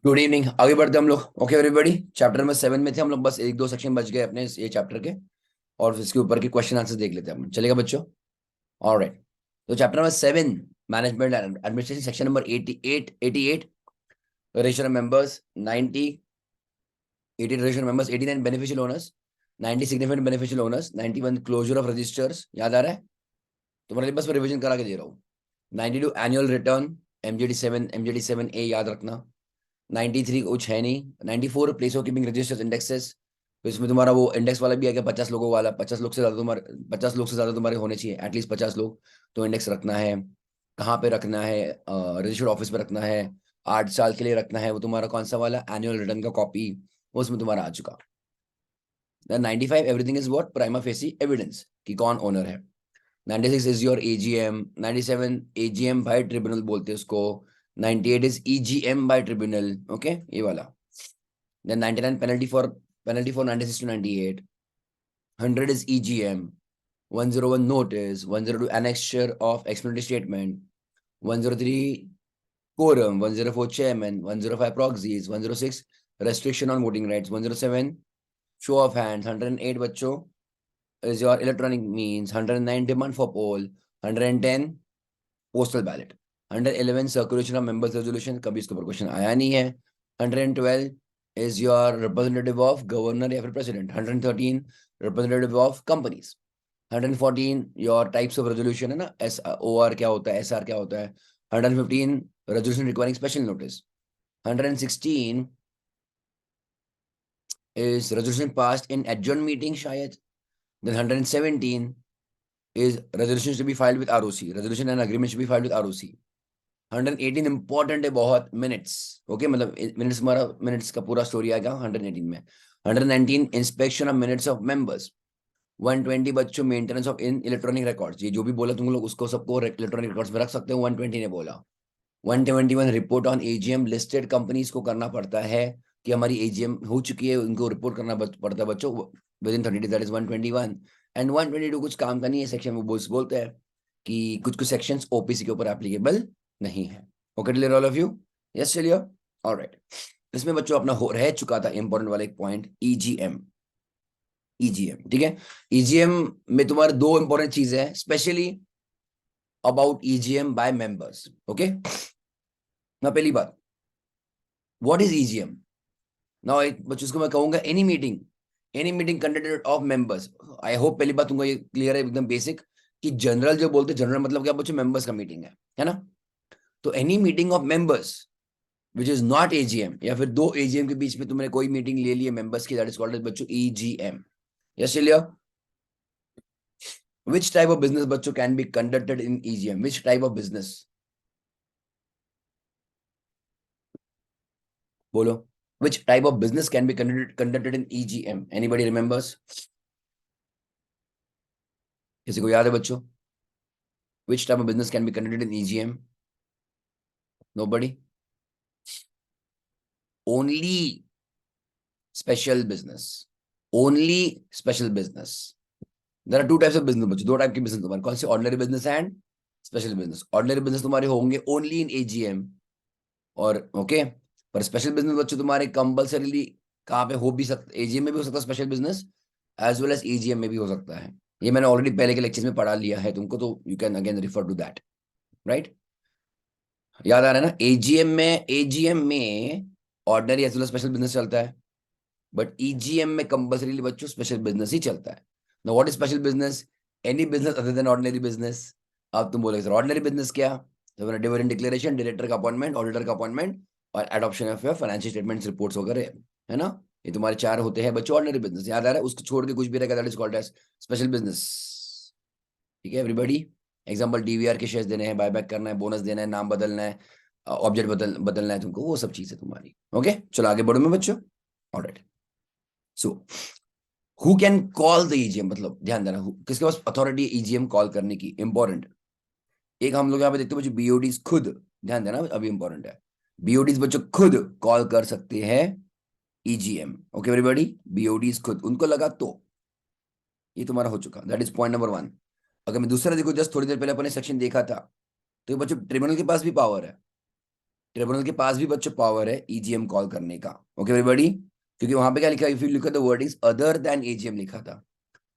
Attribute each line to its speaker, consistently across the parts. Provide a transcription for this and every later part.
Speaker 1: Good evening. आगे बढ़ते हैं हम लोग। ओके एवरीबॉडी, चैप्टर नंबर 7 में थे हम लोग। बस एक दो सेक्शन बच गए अपने ये चैप्टर के, और इसके ऊपर के क्वेश्चन आंसर देख लेते हैं हम। चलेगा बच्चों? ऑलराइट। तो chapter number 7, management and administration, section number 88, ratio of members 90, 80 ratio of members, 89 beneficial owners, 90 significant beneficial owners, 91 closure of registers. याद आ रहा है? तुम्हारे लिए बस रिविजन करा के दे रहा हूँ। 92 एनुअल रिटर्न, MJD7 ए याद रखना। 93 कुछ है नहीं। 94 place of keeping registers indexes. तो इसमें तुम्हारा वो इंडेक्स वाला भी है क्या? 50 लोगों वाला। 50 लोग से ज्यादा तुम्हारे, 50 लोग से ज्यादा तुम्हारे होने चाहिए, एटलीस्ट 50 लोग। तो इंडेक्स रखना है। कहाँ पे रखना है? रजिस्टर्ड ऑफिस पे रखना है। 8 साल के लिए रखना है। वो तुम्हारा कौन सा वाला? एनुअल रिटर्न का कॉपी। वो उसमें तुम्हारा आ चुका। 95 everything is what? Prima facie evidence कि कौन ओनर है। 96 is your AGM. 97 AGM bye tribunal बोलते हैं उसको। 98 is EGM bye tribunal. Okay, ये वाला। Then 99 penalty for 96 to 98. 100 is EGM. 101 notice. 102 annexure of explanatory statement. 103 quorum. 104 chairman. 105 proxies. 106 restriction on voting rights. 107 show of hands. 108 बच्चों is your electronic means. 109 demand for poll. 110 postal ballot. 111 circulation of members resolution. कभी इसके ऊपर question आया नहीं है। 112 is your representative of governor या फिर president. 113 representative of companies. 114 your types of resolution है ना, OR क्या होता है, SR क्या होता है। 115 resolution requiring special notice. 116 is resolution passed in adjourned meeting शायद. Then 117 is resolutions to be filed with ROC. Resolution and agreement should be filed with ROC. 118 important है बहुत, मिनट्स। ओके, मतलब मिनट्स, हमारा minutes का पूरा story आएगा 118 में। 119 inspection of minutes of members. 120 बच्चों maintenance of in electronic records. ये जो भी बोला तुम लोग उसको सबको इलेक्ट्रॉनिक रिकॉर्ड्स में रख सकते हो, 120 ने बोला। 121 report on AGM. Listed companies को करना पड़ता है कि हमारी एजीएम हो चुकी है, उनको रिपोर्ट करना पड़ता है बच्चों with in 30 days. That is 121। And 122 कुछ काम का नहीं है सेक्शन, वो बोलते हैं कि कुछ कुछ सेक्शंस ओपीसी के ऊपर एप्लीकेबल नहीं है। Okay clear all of you? Yes चलिए। ऑलराइट। इसमें बच्चों अपना हो रह चुका था इंपॉर्टेंट वाला एक पॉइंट, ईजीएम। ईजीएम ठीक है। ईजीएम में तुम्हारे दो इंपॉर्टेंट चीजें हैं specially about EGM by members. Okay, ना पहली बात, व्हाट इज ईजीएम? नाउ एक बच्चों को मैं कहूंगा any meeting conducted of members. I hope पहली बात तुमको ये क्लियर है एकदम बेसिक, कि जनरल जो बोलते हैं, जनरल मतलब क्या बच्चों? मेंबर्स का मीटिंग है ना? तो any meeting of members which is not AGM, या फिर दो एजीएम के बीच में तुमने कोई मीटिंग ले ली है मेंबर्स की, दैट इज कॉल्ड बच्चों ईजीएम। यस चलिए। विच टाइप ऑफ बिजनेस बच्चों can be conducted in EGM? Which type of business? बोलो। which type of business can be conducted in EGM? Anybody remembers? किसी को याद है बच्चों? which type of business can be conducted in EGM? Nobody? Only special business. Only special business. There are two types of business बच्चों, दो type की business तुम्हारे। कौन सी? Ordinary business and special business. Ordinary business तुम्हारे होंगे only in AGM, और okay, पर स्पेशल बिजनेस बच्चों तुम्हारे कंपल्सरीली कहाँ पे हो भी सकता? एजीएम में भी हो सकता है special business, as well as EGM में भी हो सकता है। ये मैंने ऑलरेडी पहले के लेक्चर्स में पढ़ा लिया है तुमको, तो you can again refer to that. Right, याद आ रहा है ना? एजीएम में ordinary as well special business चलता है, बट ईजीएम में कंपल्सरीली बच्चों स्पेशल बिजनेस ही चलता है। Now what is special business? Any business other than ordinary business. अब तुम बोलोगे सर ऑर्डिनरी बिजनेस क्या? तो डिविडेंड डिक्लेरेशन, डायरेक्टर का अपॉइंटमेंट, ऑडिटर का अपॉइंटमेंट, और adoption of your financial statements, reports वगैरह, है ना? ये तुम्हारे चार होते हैं बच्चों ऑर्डिनरी बिजनेस। याद आ रहा है? उसको छोड़ के कुछ भी रहेगा, that is called as special business. ठीक है एवरीबॉडी? एग्जांपल डीवीआर के शेयर्स देने हैं, बायबैक करना है, बोनस देना है, नाम बदलना है, ऑब्जेक्ट बदलना है तुमको, वो सब चीजें तुम्हारी। ओके चलो आगे बढ़ो मैं बच्चों। Alright, so who can call the EGM? मतलब ध्यान देना, किसके पास अथॉरिटी है ईजीएम कॉल करने की? इंपॉर्टेंट। एक हम लोग यहाँ पे देखते हैं बच्चों, बीओडीज खुद, ध्यान देना अभी इंपॉर्टेंट है। बीओडीज बच्चों खुद कॉल कर सकते हैं ईजीएम। ओके एवरीबॉडी, बीओडीज खुद, उनको लगा तो। ये तुम्हारा हो चुका, दैट इज पॉइंट नंबर 1। अगर मैं दूसरा देखो, जस्ट थोड़ी देर पहले अपने सेक्शन देखा था, तो बच्चों ट्रिब्यूनल के पास भी पावर है। ट्रिब्यूनल के पास भी बच्चों पावर है ईजीएम कॉल करने का। ओके एवरीबॉडी, क्योंकि वहां पे क्या लिखा है, if you look at the wordings other than EGM लिखा था।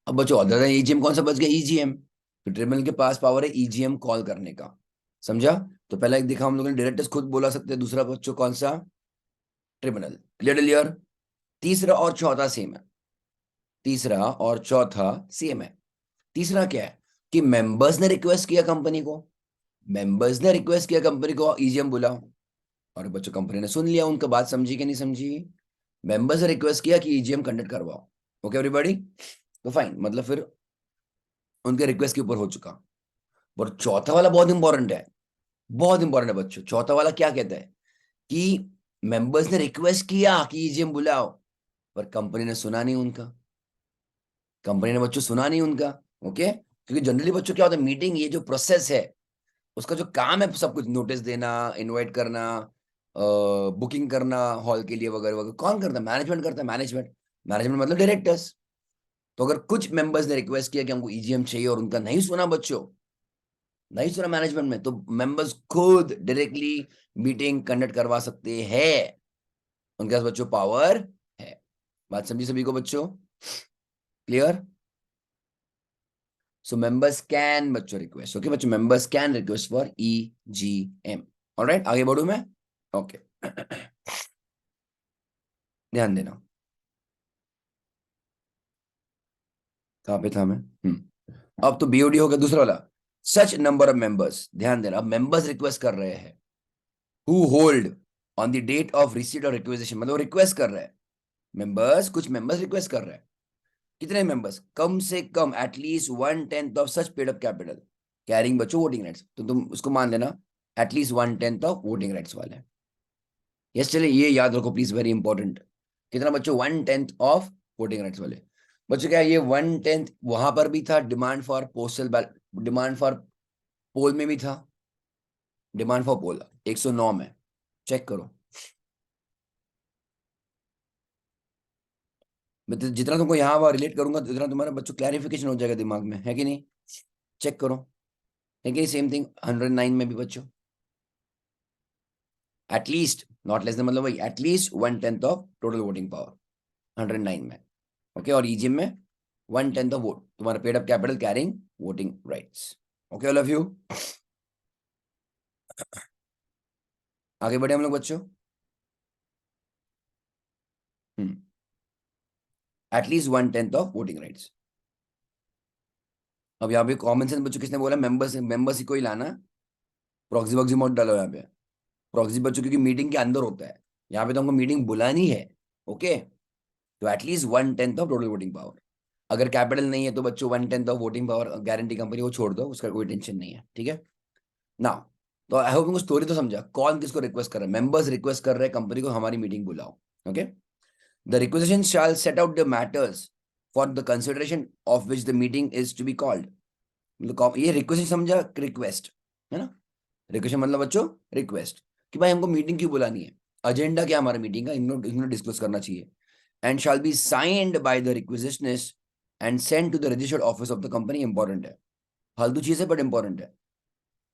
Speaker 1: अब बच्चों अदर देन ईजीएम कौन सा बच गया, ईजीएम। तो ट्रिब्यूनल के पास पावर है ईजीएम कॉल करने का, समझा। तो पहला एक देखा हम लोगों ने, डायरेक्टर्स खुद बोला सकते हैं, दूसरा बच्चों कौन सा, ट्रिब्यूनल। क्लियर। तीसरा और चौथा सेम है, तीसरा और चौथा सेम है। तीसरा क्या है कि मेंबर्स ने रिक्वेस्ट किया कंपनी को, मेंबर्स ने रिक्वेस्ट किया कंपनी को ईजीएम बुलाओ, और बच्चों कंपनी ने सुन लिया उनका बात, समझी कि नहीं समझी। मेंबर्स ने रिक्वेस्ट किया कि ईजीएम कंडक्ट करवाओ। ओके एवरीबॉडी, तो फाइन, मतलब फिर उनके रिक्वेस्ट के ऊपर हो चुका। और चौथा वाला बहुत इंपॉर्टेंट है, बहुत इंपॉर्टेंट है बच्चों। चौथा वाला क्या कहता है कि मेंबर्स ने रिक्वेस्ट किया कि ईजीएम बुलाओ, पर कंपनी ने सुना नहीं उनका, कंपनी ने बच्चों सुना नहीं उनका। ओके, क्योंकि जनरली बच्चों क्या होता है, मीटिंग ये जो प्रोसेस है उसका जो काम है सब कुछ, नोटिस देना, इनवाइट करना, बुकिंग करना हॉल के लिए वगैरह वगैरह, कौन करता है, मैनेजमेंट करता है। मैनेजमेंट, मैनेजमेंट मतलब डायरेक्टर्स। तो अगर कुछ मेंबर्स ने रिक्वेस्ट किया कि हमको ईजीएम चाहिए और उनका नहीं सुना बच्चों, नहीं सुना मैनेजमेंट में, तो मेंबर्स खुद डायरेक्टली मीटिंग कंडक्ट करवा सकते हैं, उनके पास बच्चों पावर है। बात समझी सभी को बच्चों, क्लियर। सो मेंबर्स कैन बच्चों रिक्वेस्ट, ओके बच्चों, members can request for EGM. Alright, आगे बढ़ू मैं, ओके। ध्यान देना, कहाँ पे था मैं, अब तो बीओडी हो गया। दूसरा वाला, सच नंबर ऑफ मेंबर्स, ध्यान देना, अब मेंबर्स रिक्वेस्ट कर रहे हैं, who hold on the date of receipt और रिक्वेजिशन, मतलब रिक्वेस्ट कर रहे हैं मेंबर्स, कुछ मेंबर्स रिक्वेस्ट कर रहे हैं। कितने मेंबर्स, कम से कम at least 1/10 of such paid up capital carrying बच्चों वोटिंग राइट्स, तो तुम उसको मान लेना एटलीस्ट 1/10 ऑफ वोटिंग राइट्स वाले। यस, चलिए ये याद रखो प्लीज, वेरी इंपॉर्टेंट। कितना बच्चों, 1/10 ऑफ वोटिंग राइट्स वाले। बच्चों क्या ये 1/10 वहां पर भी था, demand for postal ballot, demand for poll में भी था, डिमांड फॉर पोल 109 में, चेक करो। मैं तो जितना तुमको यहाँ वहाँ रिलेट करूंगा उतना तुम्हारा बच्चों क्लैरिफिकेशन हो जाएगा दिमाग में, है कि नहीं, चेक करो। है कि नहीं, सेम थिंग 109 में भी बच्चों, एटलीस्ट नॉट लेस देन, मतलब वही at least 1/10 of total voting power 109 में। ओके, और ईजीएम में 1/10 ऑफ वोट, तुम्हारा paid up capital carrying voting rights. Okay all of you, आगे बढ़े हम लोग बच्चों। At least 1/10 of voting rights. अब यहाँ पे कॉमन सेंस बच्चों किसने बोला, मेंबर्स, मेंबर्स ही कोई लाना, प्रॉक्सी वॉक्सी मत डालो यहाँ पे, प्रॉक्सी बच्चों क्योंकि मीटिंग के अंदर होता है, यहाँ पे तो हमको मीटिंग बुलानी है। ओके, तो at least 1/10 of total voting power. अगर कैपिटल नहीं है तो बच्चों 1/10 of voting power guarantee company को छोड़ दो, उसका कोई टेंशन नहीं है, ठीक है ना। तो आई होप तुमको स्टोरी तो समझा, कौन किसको रिक्वेस्ट कर रहा है, मेंबर्स रिक्वेस्ट कर रहे हैं कंपनी को हमारी मीटिंग बुलाओ। Okay, the requisition shall set out the matters for the consideration of which the meeting is to be called. मतलब ये रिक्वेस्ट समझा, रिक्वेस्ट है ना, रिक्वेस्ट मतलब बच्चों रिक्वेस्ट, कि भाई हमको मीटिंग क्यों बुलानी है, एजेंडा क्या हमारे मीटिंग का, इन्होंने डिस्कस करना चाहिए। And shall be signed by the requisitionist and send to the registered office of the company. Important है, फालतू चीज है बट इंपॉर्टेंट है।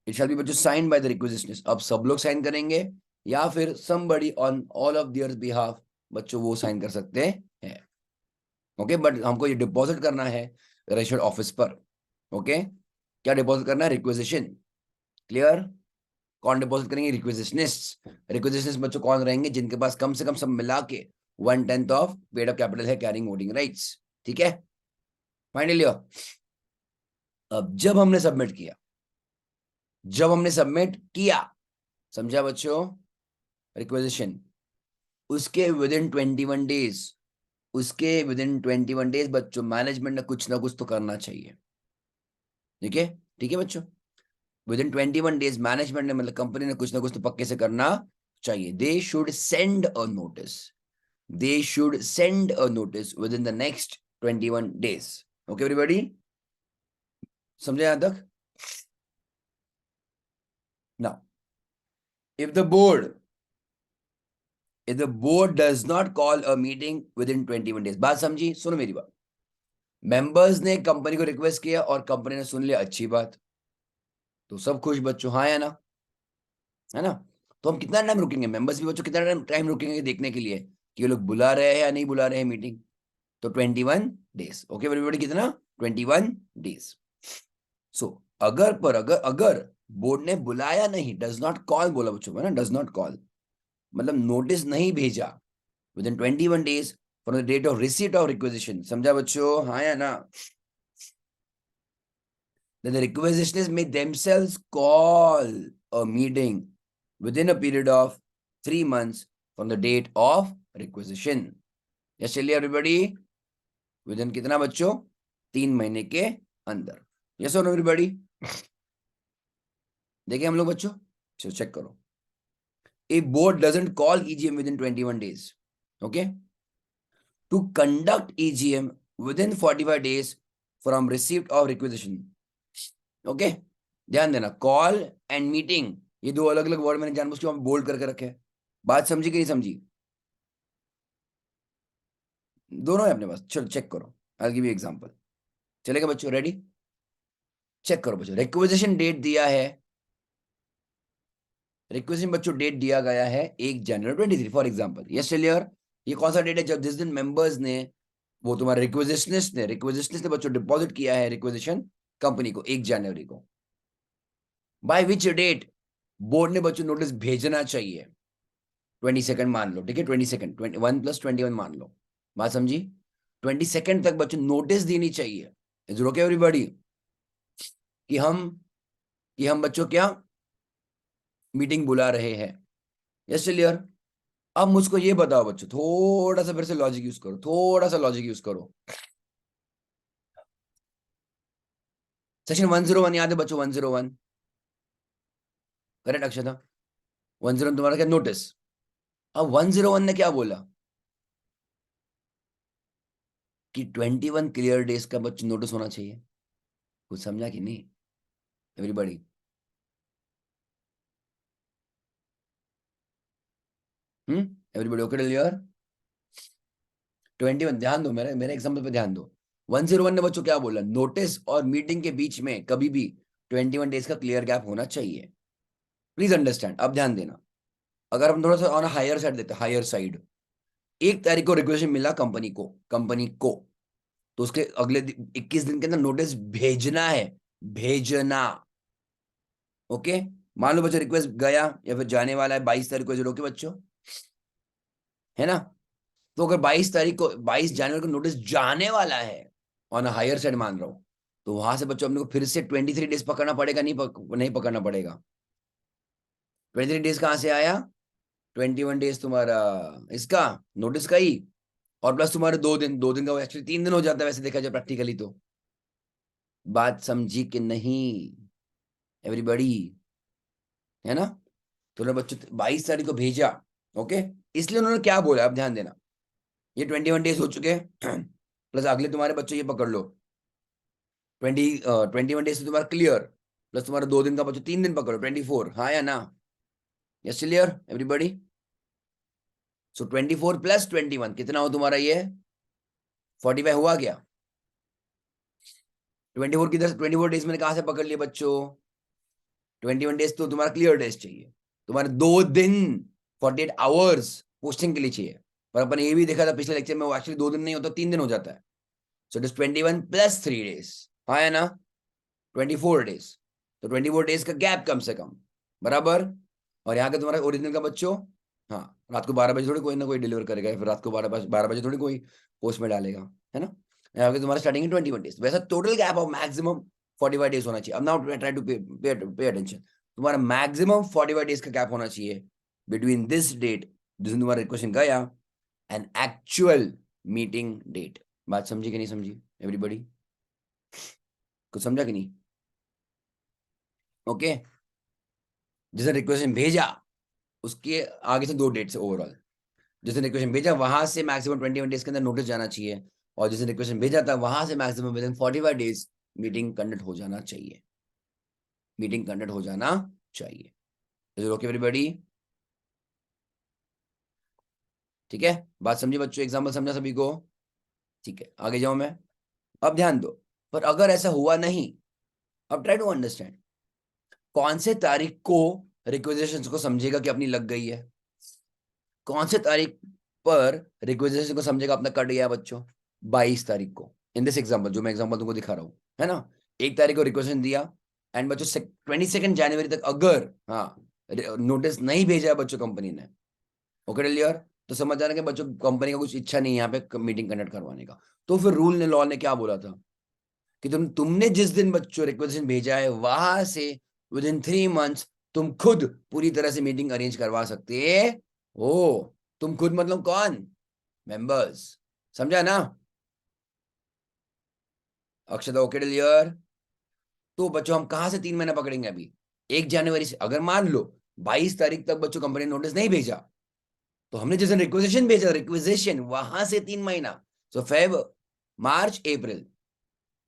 Speaker 1: इट शैल बी बच्चों साइन बाय द रिक्वेजिशनिस्ट, अब सब लोग साइन करेंगे या फिर somebody on all of their behalf, बच्चों वो साइन कर सकते हैं। ओके, बट हमको ये डिपॉजिट करना है रजिस्टर्ड ऑफिस पर। ओके, क्या डिपॉजिट करना है, रिक्वेजिशन। क्लियर, कौन डिपॉजिट करेंगे, रिक्वेजिशनिस्ट। रिक्वेजिशनिस्ट बच्चों कौन रहेंगे, जिनके पास कम से कम सब मिला के 1/10 ऑफ पेड अप कैपिटल है कैरिंग वोटिंग राइट्स, ठीक है, फाइनली। अब जब हमने सबमिट किया, जब हमने सबमिट किया, समझा बच्चों, रिक्वेजिशन, उसके विद इन 21 डेज, उसके विद इन 21 डेज बच्चों मैनेजमेंट ने कुछ ना कुछ तो करना चाहिए, ठीक है, ठीक है बच्चों। विद इन 21 डेज मैनेजमेंट ने, मतलब कंपनी ने कुछ ना कुछ तो पक्के से करना चाहिए। They should send a notice, they should send a notice within the next 21 days. Okay everybody, समझे यहां तक। Now if the board, if the board does not call a meeting within 21 days, बात समझी, सुनो मेरी बात, मेंबर्स ने company को रिक्वेस्ट किया और कंपनी ने सुन लिया, अच्छी बात, तो सब खुश बच्चों, हाँ या ना, है ना। तो हम कितना टाइम रुकेंगे, मेंबर्स भी बच्चों कितना टाइम रुकेंगे देखने के लिए कि ये लोग बुला रहे हैं या नहीं बुला रहे हैं मीटिंग। तो 21 days। ओके एवरीबॉडी, कितना? 21 days। सो अगर बोर्ड ने बुलाया नहीं, डज नॉट कॉल बोला बच्चों में ना, डज नॉट कॉल मतलब नोटिस नहीं भेजा within 21 days from the date of receipt of requisition. समझा बच्चों, हाँ या ना? Then the requisitionists may themselves call a meeting within a period of 3 months from the date of requisition. Yes, चलिए everybody, within कितना बच्चों? 3 महीने के अंदर। Yes or no everybody? देखें हम लोग बच्चों, चलो चेक करो। A board doesn't call EGM within 21 days. Okay? To conduct EGM within 45 days from receipt of requisition. Okay? ध्यान देना, कॉल एंड मीटिंग ये दो अलग अलग वर्ड मैंने जानबूझ के बोल्ड करके रखे हैं। बात समझी कि नहीं समझी? दोनों है अपने पास, चलो चेक करो। I give you example. चलेगा बच्चों? रेडी? चेक करो बच्चों, रिक्वेजिशन डेट दिया है, रिक्वेजिशन बच्चों डेट दिया गया है 1 जनवरी 2023 फॉर एग्जांपल। Yes clear? ये कौन सा डेट है? जब जिस दिन मेंबर्स ने, वो तुम्हारे रिक्वेजिशनिस्ट ने बच्चों डिपॉजिट किया है रिक्वेजिशन कंपनी को 1 जनवरी को। बाय विच डेट बोर्ड ने बच्चों नोटिस भेजना चाहिए? 22 मान लो, ठीक है? 22 21 + 21 मान लो। बात समझी? 22 तक बच्चों नोटिस देनी चाहिए। Is okay everybody? कि हम बच्चों क्या मीटिंग बुला रहे हैं। Yes clear? अब मुझको ये बताओ बच्चों, थोड़ा सा फिर से लॉजिक यूज करो, थोड़ा सा लॉजिक यूज करो। सेक्शन 101 याद है बच्चों? 101 करेक्ट अक्षता? 101 तुम्हारा क्या? नोटिस। अब 101 ने क्या बोला कि 21 क्लियर डेज का बच्चों नोटिस होना चाहिए। कुछ समझा कि नहीं everybody? Everybody okay till here? 21 ध्यान दो, मेरे मेरे एग्जाम्पल पे ध्यान दो। 101 ने बच्चों क्या बोला? नोटिस और मीटिंग के बीच में कभी भी 21 डेज का क्लियर गैप होना चाहिए। प्लीज अंडरस्टैंड, अब ध्यान देना। अगर हम थोड़ा सा ऑन हायर साइड देते हैं, हायर साइड, 1 तारीख को रिक्वेस्ट मिला कंपनी को, तो उसके अगले 21 दिन के अंदर नोटिस भेजना है, भेजना। ओके? मान लो बच्चों रिक्वेस्ट गया या फिर जाने वाला है 22 तारीख को, ओके बच्चों? है ना? तो अगर 22 तारीख को, 22 जनवरी को नोटिस जाने वाला है, ऑन हायर साइड मान रहा हूं, तो वहां से बच्चों अपने को फिर से 23 डेज पकड़ना पड़ेगा, नहीं पकड़ना पड़ेगा? 23 डेज कहां से आया? 21 डेज तुम्हारा इसका नोटिस का ही, और प्लस तुम्हारे 2 दिन, 2 दिन का एक्चुअली 3 दिन हो जाता है वैसे देखा जाए प्रैक्टिकली तो। बात समझी कि नहीं एवरीबॉडी? है ना? तो उन्होंने बच्चों 22 तारीख को भेजा। ओके? इसलिए उन्होंने क्या बोला, अब ध्यान देना, ये 21 डेज हो चुके हैं प्लस अगले तुम्हारे बच्चों ये पकड़ लो 21 डेज से तुम्हारा क्लियर, प्लस तुम्हारा 2 दिन का बच्चों 3 दिन पकड़ो 24। हाँ या ना? Yes clear everybody? सो 24 + 21 कितना हो तुम्हारा? ये 45 हुआ क्या? 24 डेज मैंने कहां से पकड़ लिया बच्चों? 21 डेज तो तुम्हारा क्लियर डेज चाहिए, तुम्हारे 2 दिन 48 आवर्स पोस्टिंग के लिए चाहिए। पर अपन ये भी देखा था पिछले लेक्चर में, वो एक्चुअली 2 दिन नहीं होता, 3 दिन हो जाता है। So it is 21 + 3 days। हाँ है ना? 24 days। तो 24 डेज का गैप कम से कम, बराबर। और यहाँ का तुम्हारा ओरिजिनल का बच्चों, हाँ, रात को 12 बजे थोड़ी कोई ना कोई डिलीवर करेगा, फिर रात को 12 बजे थोड़ी कोई पोस्ट में डालेगा, है ना? यहाँ पे तुम्हारा स्टार्टिंग 21 डेज, वैसा total gap of maximum 45 days होना चाहिए। अब now try to pay attention, तुम्हारा मैक्सिमम 45 डेज का गैप होना चाहिए बिटवीन दिस डेट जिस दिन तुम्हारा रिक्वेस्ट गया एंड एक्चुअल मीटिंग डेट। बात समझी कि नहीं समझी एवरीबॉडी? कुछ समझा कि नहीं? ओके? जिसने रिक्वेस्ट भेजा उसके आगे से 2 डेट्स ओवरऑल, जिसने रिक्वेस्ट भेजा वहां से मैक्सिमम 21 डेज के अंदर नोटिस जाना चाहिए, और जिसने रिक्वेस्ट भेजा था वहां से maximum with in 45 days meeting conduct हो जाना चाहिए, मीटिंग कंडक्ट हो जाना चाहिए। Is okay everybody? ठीक है? बात समझी बच्चों? एग्जांपल समझा सभी को? ठीक है, आगे जाऊं मैं। अब ध्यान दो, पर अगर ऐसा हुआ नहीं, अब ट्राई टू अंडरस्टैंड कौन से तारीख को रिक्वेजिशंस को समझेगा कि अपनी लग गई है? कौन से तारीख पर रिक्वेजिशन को समझेगा अपना कट गया बच्चों? 22 तारीख को। इन दिस एग्जाम्पल, जो मैं एग्जाम्पल तुमको दिखा रहा हूँ, है ना, 1 तारीख को रिक्वेशन दिया, एंड बच्चों 22 जनवरी तक अगर नोटिस नहीं भेजा है बच्चों कंपनी ने, ओके क्लियर, तो समझ जाना कि बच्चों कंपनी का कुछ इच्छा नहीं है यहाँ पे मीटिंग कंडक्ट करवाने का। तो फिर रूल ने, लॉ ने क्या बोला था कि तुमने जिस दिन बच्चों रिक्वेजिशन भेजा है वहां से विद इन 3 मंथ्स तुम खुद पूरी तरह से मीटिंग अरेंज करवा सकते हो। तुम खुद मतलब कौन? मेंबर्स। समझा ना अक्षता? Okay clear. तो बच्चों हम कहां से 3 महीना पकड़ेंगे अभी? 1 जनवरी से, अगर मान लो 22 तारीख तक बच्चों कंपनी ने नोटिस नहीं भेजा, तो हमने जैसे रिक्वेजिशन भेजा, रिक्वेजिशन वहां से 3 महीना, so Feb, March, April.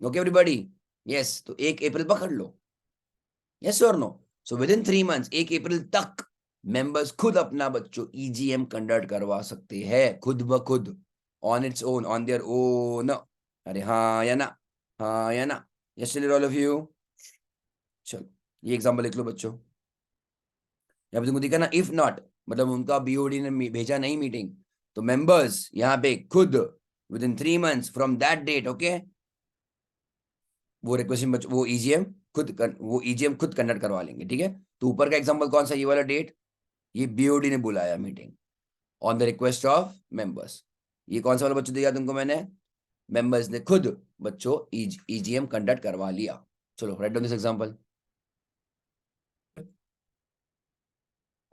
Speaker 1: Okay everybody? Yes, तो 1 अप्रैल पकड़ लो। यस और no? So within 3 months, 1 अप्रैल तक मेंबर्स खुद अपना बच्चों ईजीएम कंडक्ट करवा सकते हैं, खुद ब खुद, on its own, on their own. अरे हाँ या ना? हाँ या ना? Yes all of you. चलो ये एग्जांपल लिख लो बच्चों। यहाँ पे तुमको दिखा ना, इफ नॉट, मतलब उनका बीओडी ने भेजा नहीं मीटिंग, तो मेंबर्स यहाँ पे खुद within 3 months from that date, okay, वो रिक्वेस्ट, वो ईजीएम वो ईजीएम खुद कंडक्ट करवा लेंगे, ठीक है। तो ऊपर का एग्जांपल कौन सा, ये वाला डेट, ये बीओडी ने बुलाया meeting on the request of members. ये कौन सा वाला बच्चों दिया तुमको मैंने? मेंबर्स ने खुद बच्चों ईजीएम कंडक्ट करवा लिया। चलो राइट डाउन दिस एग्जांपल।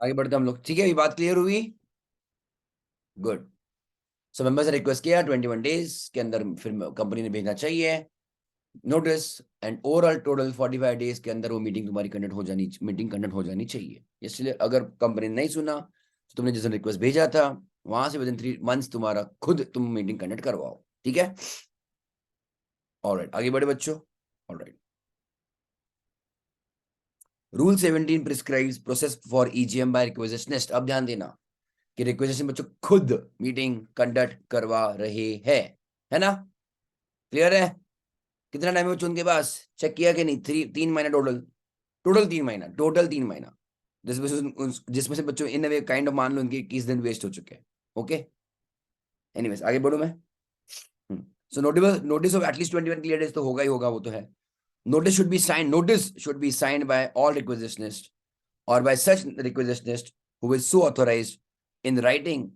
Speaker 1: आगे बढ़ते हम लोग, ठीक है, ये बात क्लियर हुई? गुड। सो मेंबर्स ने रिक्वेस्ट किया 21 डेज के अंदर फिर कंपनी ने भेजना चाहिए notice, and overall total 45 days के अंदर वो मीटिंग तुम्हारी कंडक्ट हो जानी चाहिए। इसलिए अगर कंपनी ने नहीं सुना तो तुमने जिस रिक्वेस्ट भेजा था वहां से विद इन 3 मंथ्स तुम्हारा खुद तुम मीटिंग कंडक्ट करवाओ, ठीक है। ऑलराइट, आगे बढ़े बच्चों। Alright, rule 17 prescribes process for EGM by requisitionist. अब ध्यान देना कि रिक्वेजिशन बच्चों खुद मीटिंग कंडक्ट करवा रहे हैं, है ना? क्लियर है? कितना टाइम है बच्चों उनके पास? चेक किया कि नहीं? 3 महीना टोटल, टोटल 3 महीना, टोटल 3 महीना, जिसमें से बच्चों इन वे काइंड ऑफ मान लो इनके 21 दिन वेस्ट हो चुके हैं। ओके, एनीवेज आगे बढ़ू मैं। So notice of at least 21 clear days तो होगा ही होगा, वो तो है। Notice should be signed by all requisitionist और by such requisitionist who is so authorised in writing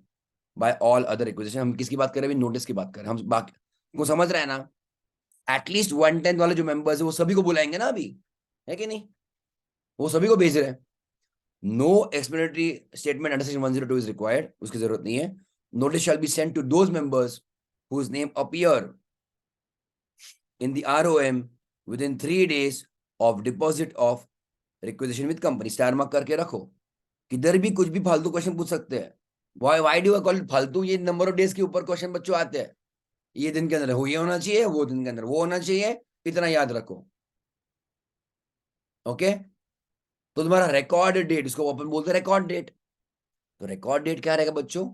Speaker 1: by all other requisition. हम किसकी बात कर रहे हैं? नोटिस की बात कर रहे हैं हम। बाकी को समझ रहे हैं ना? एटलीस्ट 1/10 वाले जो मेंबर्स है वो सभी को बुलाएंगे ना अभी, है कि नहीं? वो सभी को भेज रहे हैं। No explanatory statement under section 102 is required, उसकी जरूरत नहीं है। Notice shall be sent to those members whose name appear in the ROM within 3 days of deposit of requisition with company। Star mark करके रखो, किधर भी कुछ भी फालतू क्वेश्चन पूछ सकते हैं। Why do I call it फालतू? ये नंबर ऑफ डेज के ऊपर क्वेश्चन बच्चों आते हैं। ये दिन के अंदर हो ये होना चाहिए, वो दिन के अंदर वो होना चाहिए, इतना याद रखो, ओके। तो तुम्हारा रिकॉर्ड डेट, इसको अपन बोलते हैं रिकॉर्ड डेट। तो रिकॉर्ड डेट क्या रहेगा बच्चों?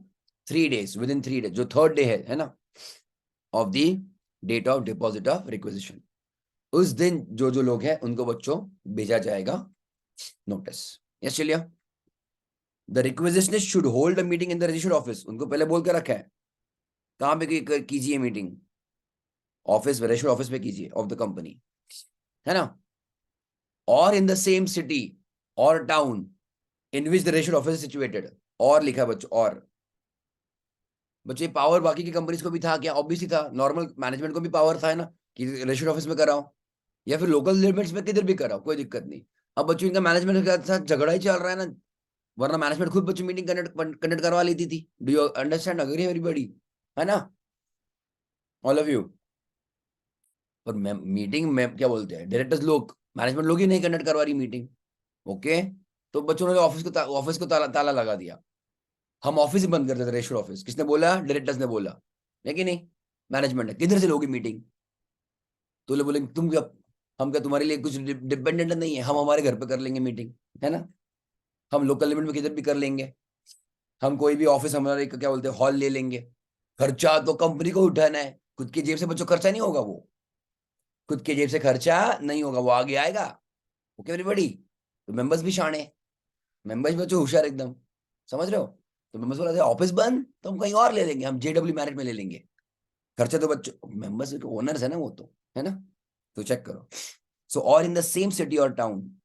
Speaker 1: 3 डेज, विद इन 3 डेज, जो थर्ड डे है ना, of the date of deposit of requisition, उस दिन जो जो लोग हैं उनको बच्चों भेजा जाएगा नोटिस। यस चलिए। The requisitionist should hold a meeting in the registered office. उनको पहले बोल के रखा है कहां पे कीजिए मीटिंग? ऑफिस में, रजिस्टर्ड ऑफिस में कीजिए ऑफ द कंपनी, है ना। और इन द सेम सिटी और town in which the registered office is situated. और लिखा बच्चों, और बच्चों ये पावर बाकी की कंपनीज को भी था क्या? ऑब्वियसली था, नॉर्मल मैनेजमेंट को भी पावर था ना कि रजिस्टर्ड ऑफिस में कराओ या फिर लोकल लिमिट्स में किधर भी कराओ, कोई दिक्कत नहीं। अब बच्चों इनका मैनेजमेंट के साथ झगड़ा ही चल रहा है ना, वरना मैनेजमेंट खुद बच्चों मीटिंग कंडक्ट करवा लेती थी। Do you understand? Agree everybody? है ना, ऑल ऑफ यू? पर मीटिंग में क्या बोलते हैं डायरेक्टर्स लोग, मैनेजमेंट लोग ही नहीं कंडक्ट करवा रही मीटिंग, ओके। तो बच्चों ने ऑफिस को ताला लगा दिया। हम ऑफिस ही बंद कर देते, रजिस्टर्ड ऑफिस। किसने बोला? डायरेक्टर्स ने बोला, है कि नहीं? मैनेजमेंट ने, किधर से लोगी मीटिंग? तो लोग बोलेंगे तुम क्या, हम क्या तुम्हारे लिए कुछ डिपेंडेंट नहीं है? हम हमारे घर पे कर लेंगे मीटिंग, है ना। हम लोकल लिमिट में किधर भी कर लेंगे। हम कोई भी ऑफिस हमारे क्या बोलते हैं हॉल ले लेंगे। खर्चा तो कंपनी को उठाना है, खुद की जेब से बच्चों खर्चा नहीं होगा। वो खुद की जेब से खर्चा नहीं होगा, वो आगे आएगा, ओके एवरीबॉडी। तो मेंबर्स भी शाणे, मेंबर्स बच्चों होशियार एकदम, समझ रहे हो। तो मेंबर्स बोला था ऑफिस बंद तो हम कहीं और ले लेंगे, हम जेडब्ल्यू मैरिट में ले लेंगे, खर्चा तो बच्चों मेंबर्स के ओनर्स है ना वो तो, है ना। तो चेक करो। सो और इन द सेम सिटी और town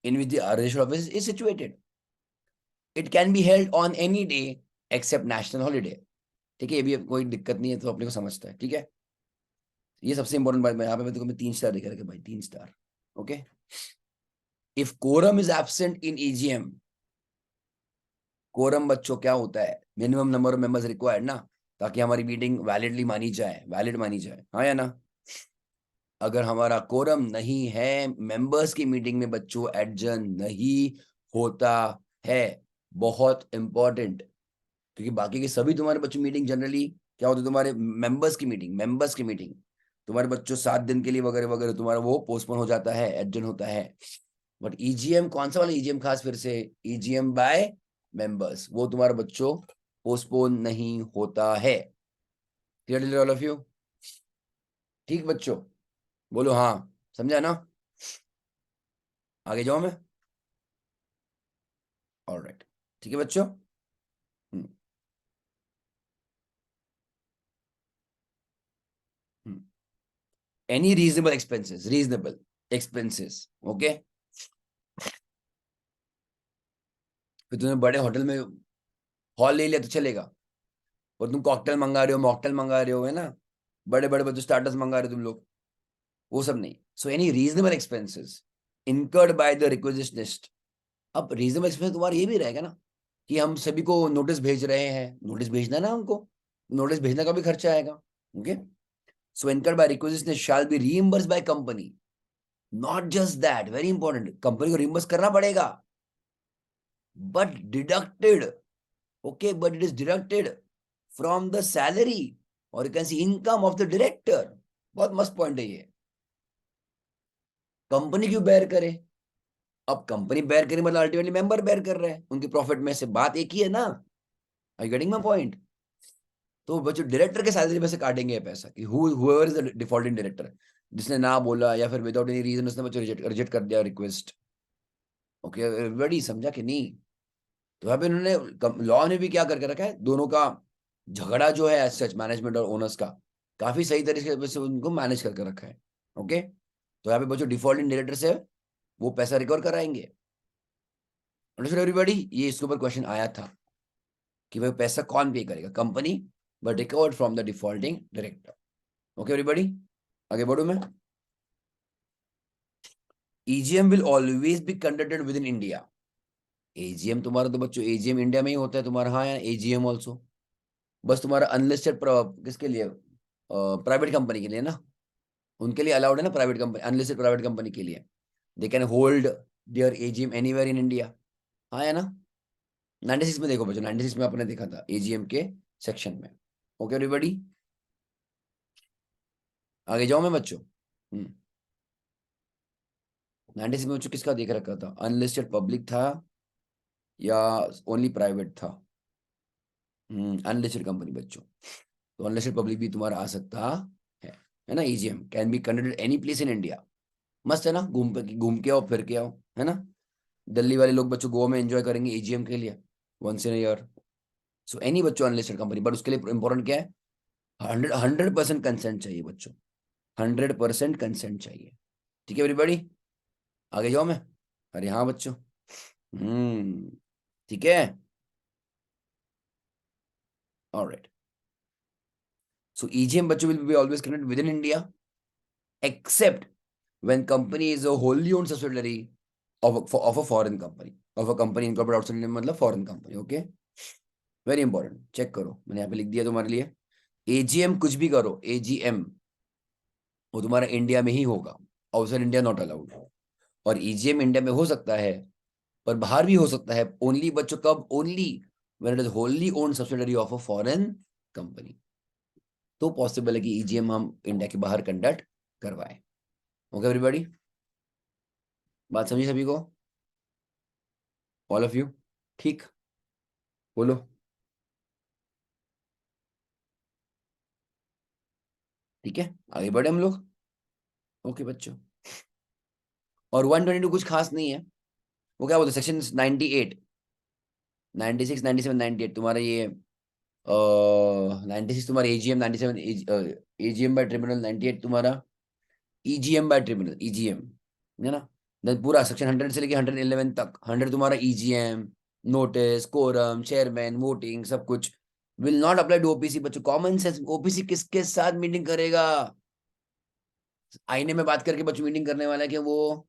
Speaker 1: in which the registered office is situated. It can be held on any day except national holiday. ठीक है, ये भी कोई दिक्कत नहीं है, तो अपने को समझता है, ठीक है। ये सबसे इंपॉर्टेंट बात, मैं यहाँ पे मैं देखो मैं 3 स्टार दिखा रखा भाई, 3 star. Okay, if quorum is absent in EGM, quorum बच्चों क्या होता है, minimum number of members required ना, ताकि हमारी मीटिंग वैलिडली मानी जाए, वैलिड मानी जाए, हाँ या ना। अगर हमारा कोरम नहीं है, मेंबर्स की मीटिंग में बच्चों एडजर्न नहीं होता है, बहुत इंपॉर्टेंट। क्योंकि बाकी के सभी तुम्हारे बच्चों मीटिंग जनरली क्या होती है, तुम्हारे मेंबर्स की मीटिंग तुम्हारे बच्चों 7 दिन के लिए वगैरह वगैरह तुम्हारा वो पोस्टपोन हो जाता है, एडजर्न होता है। बट ईजीएम कौन सा वाला ईजीएम, खास फिर से ईजीएम बाय मेंबर्स, वो तुम्हारे बच्चों पोस्टपोन नहीं होता है। क्लियर ऑल ऑफ यू, ठीक बच्चों, बोलो हाँ, समझा ना। आगे जाओ मैं, ऑलराइट, ठीक है बच्चों। Any reasonable expenses, okay. फिर तुमने बड़े होटल में हॉल ले लिया तो चलेगा, और तुम कॉकटेल मंगा रहे हो, मॉकटेल मंगा रहे हो, है ना, बड़े बड़े बच्चों स्टार्टर्स मंगा रहे हो तुम लोग, वो सब नहीं। So any reasonable expenses incurred by the requisitionist. अब रीजनेबल एक्सपेंस तुम्हारा ये भी रहेगा ना, कि हम सभी को नोटिस भेज रहे हैं, नोटिस भेजना ना हमको, नोटिस भेजने का भी खर्चा आएगा, okay. So incurred by requisitionist shall be reimbursed by company, not just that, very important, company को रीइंबर्स करना पड़ेगा, but deducted, okay, but it is deducted from the salary or you can see income of the director। बहुत मस्त point है ये, company क्यों bear करे। अब कंपनी बेयर करे मतलब अल्टीमेटली मेंबर बेयर कर रहे हैं उनकी प्रॉफिट में से, बात एक ही है ना। Are you getting my point. तो बच्चों डायरेक्टर के सैलरी में से काटेंगे ये पैसा, कि whoever is the defaulting director, जिसने ना बोला या फिर विदाउट एनी रीजन उसने बच्चों रिजेक्ट कर दिया रिक्वेस्ट। ओके एवरीबॉडी समझा कि नहीं। तो यहाँ पे उन्होंने लॉ ने भी क्या करके रखा है, दोनों का झगड़ा जो है सच मैनेजमेंट और ओनर्स का, काफी सही तरीके से उनको मैनेज करके रखा है, ओके। तो यहाँ पे बच्चों डिफॉल्टिंग डायरेक्टर से वो पैसा रिकवर कराएंगे। अंडरस्टूड एवरीबॉडी, ये इसके ऊपर क्वेश्चन आया था कि भाई पैसा कौन पे करेगा, company, but recovered from the defaulting director. Okay everybody, आगे बढ़ू मैं। EGM will always be conducted with in India. AGM तुम्हारा तो बच्चों एजीएम इंडिया में ही होता है तुम्हारा, हाँ यार एजीएम ऑल्सो, बस तुम्हारा अनलिस्टेड किसके लिए, प्राइवेट कंपनी के लिए ना, उनके लिए अलाउड है ना, private company, unlisted private company के लिए they can hold their AGM anywhere in India, हाँ है ना। 96 में देखो बच्चों, 96 में आपने देखा था एजीएम के सेक्शन में, ओके एवरीबॉडी, आगे जाओ मैं बच्चों। 96 में बच्चों किसका देख रखा था, अनलिस्टेड पब्लिक था या ओनली प्राइवेट था, अनलिस्टेड कंपनी बच्चों, तो अनलिस्टेड पब्लिक भी तुम्हारा आ सकता है है ना। EGM can be conducted any place in India, मस्त है ना, घूम के आओ फिर के आओ, है ना। दिल्ली वाले लोग बच्चों गोवा में एंजॉय करेंगे एजीएम के लिए, once in year. So any बच्चों अनलिस्टेड कंपनी, बट उसके लिए इंपॉर्टेंट क्या है, 100% कंसेंट चाहिए बच्चों, 100% कंसेंट चाहिए, ठीक है एवरीबॉडी, आगे जाओ मैं। अरे हाँ बच्चों, ठीक है, ऑलराइट। सो ईजीएम बच्चों will be always conducted with in India except when company is a wholly owned subsidiary of a foreign company, of a company incorporated outside India, मतलब foreign company, okay. Very important, check करो मैंने यहाँ पे लिख दिया तुम्हारे लिए, AGM कुछ भी करो, एजीएम वो तुम्हारा इंडिया में ही होगा, आउटसाइड इंडिया नॉट अलाउड। और ईजीएम इंडिया में हो सकता है पर बाहर भी हो सकता है, ओनली बच्चों कब, only when it is wholly owned subsidiary of a foreign company, तो पॉसिबल है कि ईजीएम हम इंडिया के बाहर कंडक्ट करवाएं, ओके एवरीबॉडी, बात समझी सभी को, ऑल ऑफ यू, ठीक, बोलो, ठीक है आगे बढ़े हम लोग, ओके बच्चों। और 122 कुछ खास नहीं है, वो क्या बोलते सेक्शन 98, 96, 97, 98 तुम्हारा ये 96 तुम्हारा एजीएम, 97 एजीएम बाय ट्रिब्यूनल, 98 तुम्हारा ईजीएम बाय ट्रिब्यूनल, ईजीएम है ना। देन पूरा सेक्शन 100 से लेके 111 तक, 100 तुम्हारा EGM, notice, quorum, chairman, voting, सब कुछ will not apply to OPC. बच्चों कॉमन सेंस, ओपीसी किसके साथ मीटिंग करेगा? आईने में बात करके बच्चों मीटिंग करने वाला है कि वो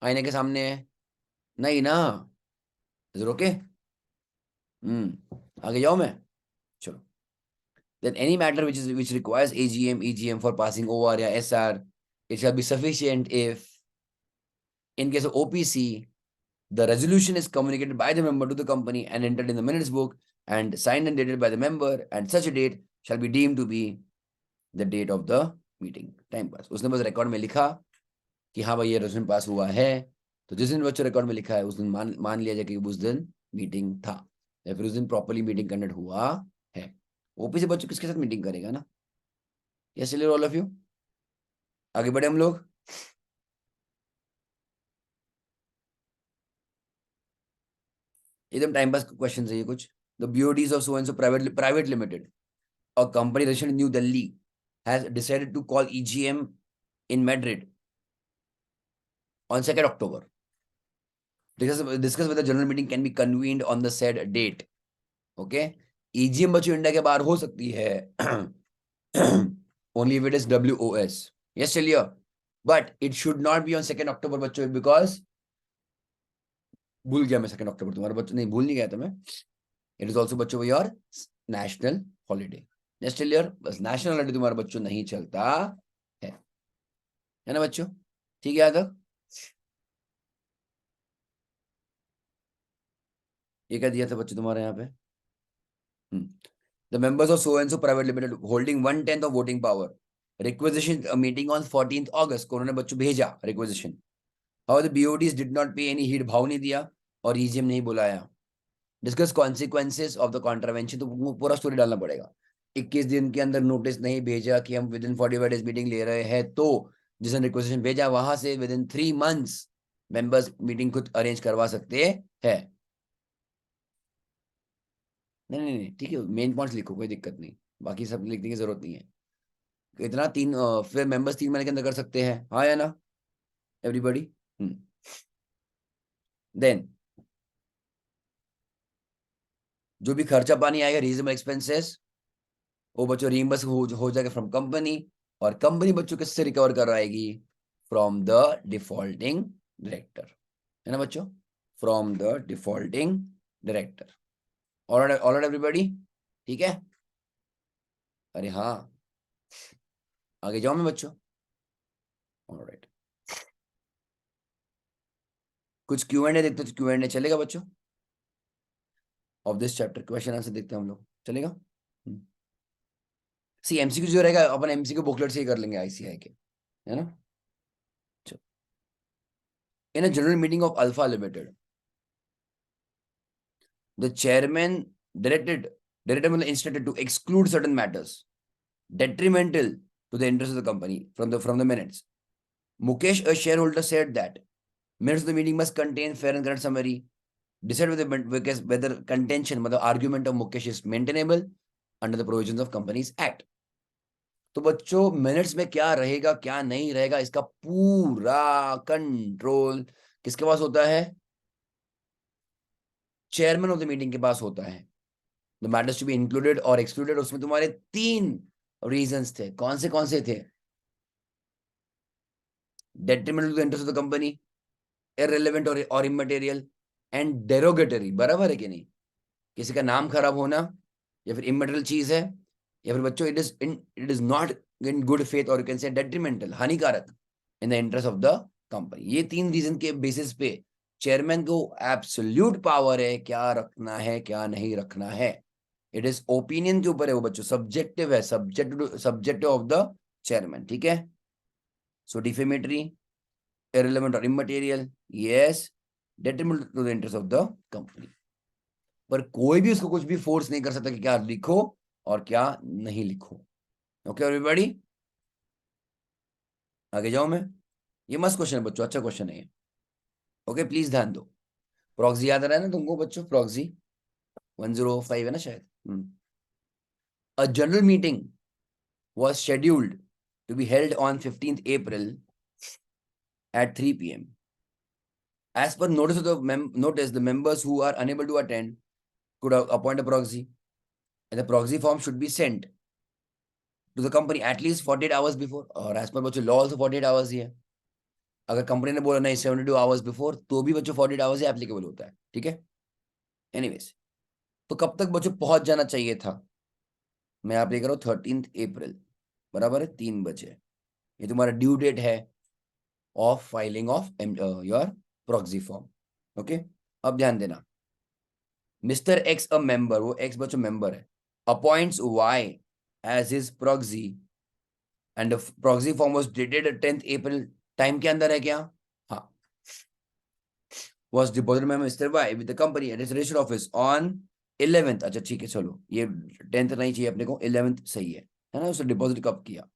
Speaker 1: आईने के सामने है? नहीं ना। ओके। आगे जाओ मैं, चलो। Then any matter which requires AGM, EGM for passing OR या SR, it shall be sufficient if, in case of OPC, the resolution is communicated by the member to the company and entered in the minutes book and signed and dated by the member, and such a date shall be deemed to be the date of the meeting. Time pass. उसने बस record में लिखा कि हाँ भाई ये resolution pass हुआ है, तो जिस दिन बच्चों रिकॉर्ड में लिखा है उस दिन मान लिया जाए कि उस दिन मीटिंग था, या फिर उस दिन प्रॉपरली मीटिंग कंडक्ट हुआ है। ओपीसी बच्चों किसके साथ मीटिंग करेगा ना? यस चलिए ऑल ऑफ यू, आगे बढ़े हम लोग। एकदम टाइम पास क्वेश्चन है ये कुछ। The BODs of so and so private limited, a company registered in New Delhi, has decided to call EGM in Madrid on 2nd October. Discuss whether general meeting can be convened on the said date. Okay, EGM बच्चों India के बाहर हो सकती है only if it is WOS. Yes चलिए, but it should not be on 2nd October बच्चों, because भूल गया मैं 2nd October, तुम्हारे बच्चों नहीं, भूल नहीं गया था मैं। इट इज ऑल्सो बच्चों your national holiday. Next year बस नेशनल हॉलीडे तुम्हारे बच्चों नहीं चलता है ना बच्चों? ठीक है, आगे ये क्या दिया था बच्चों तुम्हारे यहाँ पे? The members of so and so private limited holding 1/10 of voting power requisition meeting on 14th August को उन्होंने बच्चों भेजा requisition. How the BODs did not pay any heed, भाव नहीं दिया और ईजीएम नहीं बुलाया। Discuss consequences of the contravention, तो पूरा स्टोरी डालना पड़ेगा। 21 दिन के अंदर नोटिस नहीं भेजा कि हम विद इन 45 डेज मीटिंग ले रहे हैं, तो जिसने रिक्वेस्ट भेजा वहां से with in 3 months members meeting खुद अरेंज करवा सकते हैं। नहीं नहीं नहीं ठीक है, मेन पॉइंट्स लिखो, कोई दिक्कत नहीं, बाकी सब लिखने की जरूरत नहीं है। इतना फिर मेंबर्स 3 महीने के अंदर कर सकते हैं, हाँ या ना एवरीबॉडी? देन जो भी खर्चा पानी आएगा रीजनेबल एक्सपेंसेस, वो बच्चों रीइंबर्स हो जाएगा फ्रॉम कंपनी, और कंपनी बच्चों किससे रिकवर करवाएगी? फ्रॉम द डिफॉल्टिंग डायरेक्टर, है ना बच्चों? From the defaulting director. Alright everybody, ठीक है? अरे हाँ, आगे जाओ मैं बच्चों। ऑलराइट, कुछ Q&A देखते हो, Q&A चलेगा बच्चों of this chapter? Question answer देखते हैं हम लोग, चलेगा? सी एमसीक्यू जो रहेगा अपन एमसीक्यू बुकलेट से ही कर लेंगे आईसीआई के, है ना? In a general meeting of Alpha limited, the chairman directed मतलब instructed to exclude certain matters detrimental to the interest of the company from the minutes. Mukesh, a shareholder, said that minutes of the meeting must contain fair and correct summary. Decide whether contention मतलब argument of Mukesh is maintainable under the provisions of Companies Act. तो बच्चों minutes में क्या रहेगा क्या नहीं रहेगा इसका पूरा कंट्रोल किसके पास होता है? चेयरमैन ऑफ द मीटिंग के पास होता है। The matters to be included और एक्सक्लूडेड, उसमें तुम्हारे 3 रीजंस थे, कौन से थे? Detrimental to the interest of the company, irrelevant और इमटेरियल, एंड डेरोगेटरी। बराबर है कि नहीं? किसी का नाम खराब होना, या फिर इमटेरियल चीज है, या फिर बच्चों it is not in good faith, और यू कैन से डेट्रीमेंटल, हानिकारक in the interest of the company. ये 3 रीजन के बेसिस पे चेयरमैन को एब्सोल्यूट पावर है क्या रखना है क्या नहीं रखना है। इट इज ओपिनियन के ऊपर है वो बच्चों, सब्जेक्टिव है, सब्जेक्टिव ऑफ द चेयरमैन, ठीक है? सो defamatory, irrelevant or immaterial, yes, detrimental to the interest of the company। पर कोई भी उसको कुछ भी फोर्स नहीं कर सकता कि क्या लिखो और क्या नहीं लिखो। ओके एवरीबॉडी, आगे जाऊं मैं? ये मस्त क्वेश्चन है बच्चों, अच्छा क्वेश्चन है ये। ओके प्लीज ध्यान दो। प्रॉक्सी याद आ रहा है ना तुमको बच्चों? प्रॉक्सी 105 है ना शायद। अ general meeting was scheduled to be held on 15th April at 3 p.m. As per notice of the notice, the members who are unable to attend could appoint a proxy, and the proxy form should be sent to the company at least 48 hours before. और as per बच्चों law also 48 hours ही है। अगर company ने बोला नहीं 72 hours before, तो भी बच्चों 48 hours ही एप्लीकेबल होता है। ठीक है, एनीवेज, तो कब तक बच्चों पहुंच जाना चाहिए था? मैं आप लेकर 13 अप्रैल, बराबर है 3 बजे। ये तुम्हारा ड्यू डेट है of filing of your proxy form. Okay, अब ध्यान देना, मिस्टर एक्स अ मेंबर, वो एक्स बच्चों मेंबर है, appoints Y as his proxy and proxy form was dated 10 April. Time के अंदर है क्या? हाँ, was deposited by Mr. Y with the company at his registered office on 11th। अच्छा ठीक है, चलो ये 10th नहीं चाहिए अपने को, 11th सही है ना? उसने डिपॉजिट कब किया?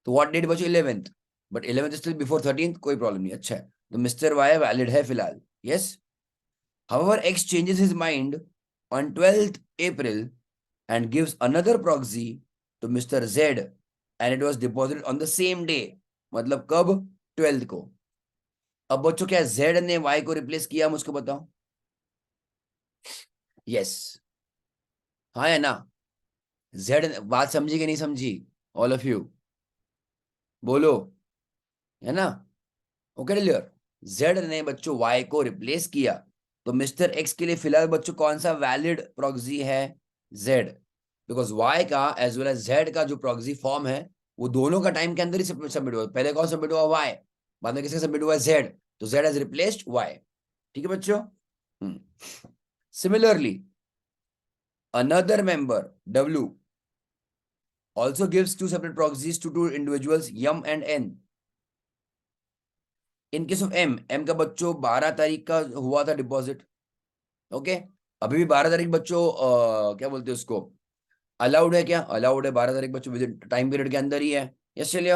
Speaker 1: तो व्हाट डेट बचो? 11th, but 11th still before 13th, कोई प्रॉब्लम नहीं। अच्छा है, तो मिस्टर वाई वैलिड है फिलहाल, yes. However x changes his mind on 12th April and gives another proxy to Mr. Z and it was deposited on the same day। मतलब कब? 12th को। अब बच्चों क्या Z ने Y को रिप्लेस किया, मुझको बताओ? यस, हाँ है ना? Z, बात समझी कि नहीं समझी ऑल ऑफ यू? बोलो, है ना? Okay clear? Z ने बच्चों Y को रिप्लेस किया, तो मिस्टर X के लिए फिलहाल बच्चों कौन सा वैलिड प्रॉक्सी है? Z, बिकॉज Y का एज वेल एज Z का जो प्रॉक्सी फॉर्म है वो दोनों का टाइम के अंदर ही सबमिट हुआ। पहले कौन सबमिट हुआ? Y, बाद में किसका सबमिट हुआ? Z, तो Z हैज रिप्लेस्ड Y। ठीक है बच्चों? Similarly another member W also gives two separate proxies to two individuals M and N। In case of M का बच्चों 12 तारीख का हुआ था डिपॉजिट। ओके, अभी भी 12 तारीख बच्चों क्या बोलते हैं उसको, अलाउड है क्या? अलाउड है, 12 तारीख बच्चों विद टाइम पीरियड के अंदर ही है। यस चलिए।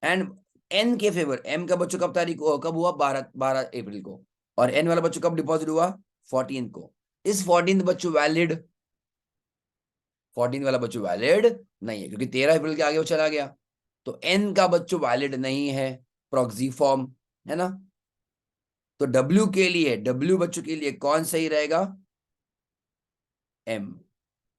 Speaker 1: एंड N के फेवर, M का बच्चों कब तारीख कब हुआ? 12 अप्रैल को। और N वाला बच्चों कब डिपॉजिट हुआ? 14 को। इस 14 बच्चों वैलिड? 14 वाला बच्चों वैलिड नहीं है, क्योंकि 13 अप्रैल के आगे वो चला गया, तो N का बच्चों वैलिड नहीं है प्रॉक्सी फॉर्म, है ना? तो W के लिए, W बच्चों के लिए कौन सही रहेगा? M।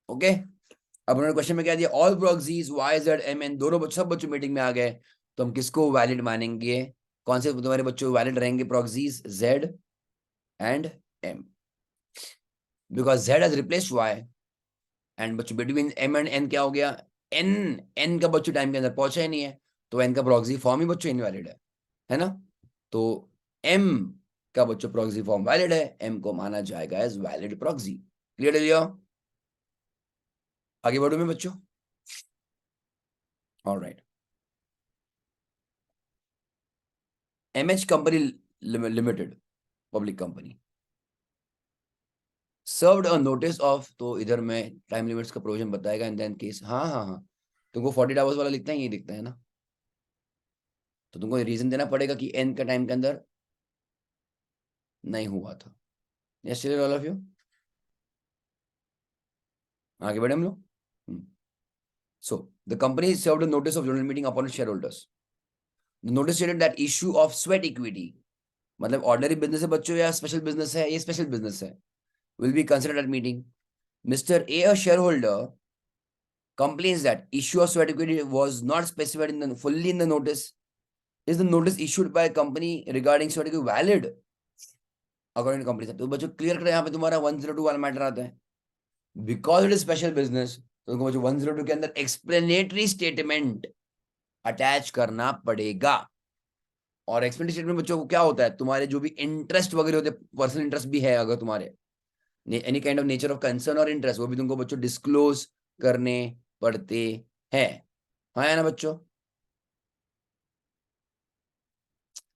Speaker 1: ओके, अब उन्होंने क्वेश्चन में क्या दिया? All proxies Y Z M N दोनों बच्चों, सब बच्चों मीटिंग में आ गए, तो हम किसको वैलिड मानेंगे? कौन से तुम्हारे बच्चों वैलिड रहेंगे proxies? Z and M, because Z has replaced Y and बच्चों बिटवीन M एंड N क्या हो गया? N का बच्चों टाइम के अंदर पहुंचा ही नहीं है, तो N का प्रॉक्सी फॉर्म ही बच्चों इनवैलिड है ना? तो M का बच्चों प्रॉक्सी फॉर्म वैलिड है, M को माना जाएगा एज वैलिड प्रॉक्सी। क्लियर है लियो? आगे बढ़ो मैं बच्चों। Alright, MH company limited public company served a notice of, तो इधर में टाइम लिमिट्स का प्रोविजन बताएगा इन देन केस। हाँ हाँ हाँ, तुमको 40 आवर्स वाला लिखता है, ये दिखता है ना? तो तुमको रीजन देना पड़ेगा कि N का टाइम के अंदर नहीं हुआ था। यस ऑल ऑफ यू, आगे बढ़े हम लोग। So the company served a notice of general meeting upon share holders. The notice stated that issue of sweat equity, मतलब ऑर्डिनरी बिजनेस है बच्चों या स्पेशल बिजनेस है? ये स्पेशल बिजनेस है, will be considered at meeting. Mister A, a share holder, complains that issue of sweat equity was not specified in the fully in the notice. Is the notice issued by a company regarding sweat equity valid according to company? तो बच्चों clear करें, यहाँ पे तुम्हारा 102 वाला matter आता है, because it is special business, तो तुमको बच्चों 102 के अंदर एक्सप्लेनेटरी स्टेटमेंट अटैच करना पड़ेगा। और एक्सप्लेनेटरी स्टेटमेंट बच्चों को क्या होता है? तुम्हारे जो भी इंटरेस्ट वगैरह होते हैं, पर्सनल इंटरेस्ट भी है अगर तुम्हारे, any kind of nature of concern और इंटरेस्ट, वो भी तुमको बच्चों डिस्क्लोज करने पड़ते हैं। हाँ है ना बच्चों?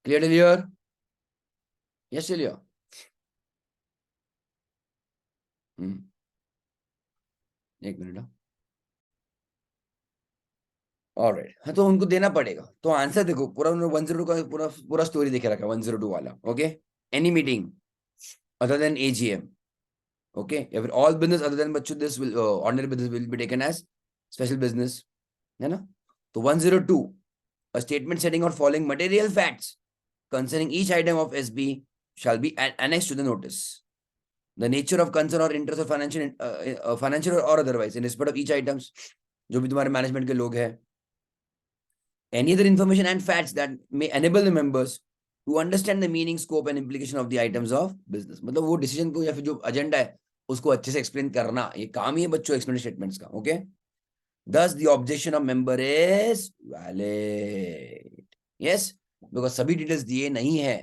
Speaker 1: क्लियर? यस चलिए। एक मिनट। ऑलराइट, हाँ तो उनको देना पड़ेगा, तो आंसर देखो पूरा उन्होंने 102 का पूरा पूरा स्टोरी देखे रखा है 102 वाला। Okay, any meeting other than AGM, okay, या फिर ऑल बिजनेस अदर देन बच्चों this will ordinary business will be taken as special business, है ना। तो 102, a statement setting or following material facts concerning each item of SB shall be annexed to the notice. The nature of concern or interest or financial or otherwise in respect of each items, जो भी तुम्हारे management के लोग हैं, any other information and facts that may enable the members to understand the meaning, scope and implication of the items of business. मतलब वो decision को या फिर जो एजेंडा है उसको अच्छे से एक्सप्लेन करना, ये काम ही है बच्चों एक्सप्लेन स्टेटमेंट्स का, okay. Thus the objection of member is valid. Yes, because सभी डिटेल्स दिए नहीं है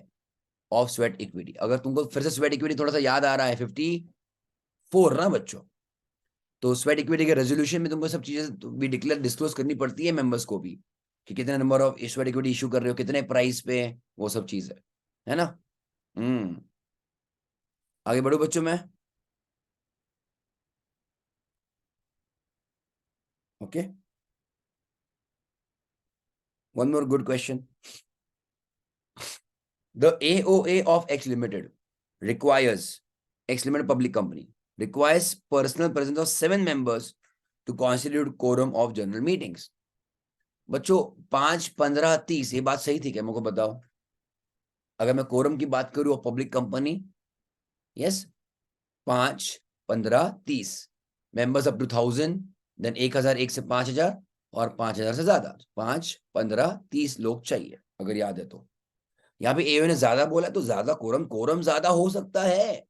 Speaker 1: ऑफ स्वेट इक्विटी। अगर तुमको फिर से स्वेट इक्विटी थोड़ा सा याद आ रहा है, 54 ना बच्चों, तो स्वेट इक्विटी के रेजोल्यूशन में तुमको सब चीजें भी डिक्लेयर डिस्क्लोज करनी पड़ती है मेंबर्स को भी, कि कितने number of sweat equity issue कर रहे हो, कितने प्राइस पे, वो सब चीज है ना। आगे बढ़ो बच्चों में, okay. One more good question, the AOA of X Limited requires, X Limited public company requires personal presence of 7 members to constitute quorum of general meetings. बच्चों 5, 15, 30 ये बात सही थी क्या, मेरे को बताओ। अगर मैं कोरम की बात करूं public company, yes, 5, 15, 30 members up to 1000, then 1000, 1 से 5000 और 5000 से ज्यादा, 5, 15, 30 लोग चाहिए अगर याद है तो। यहाँ पे एओ ने ज्यादा बोला तो ज्यादा कोरम, कोरम ज्यादा हो सकता है,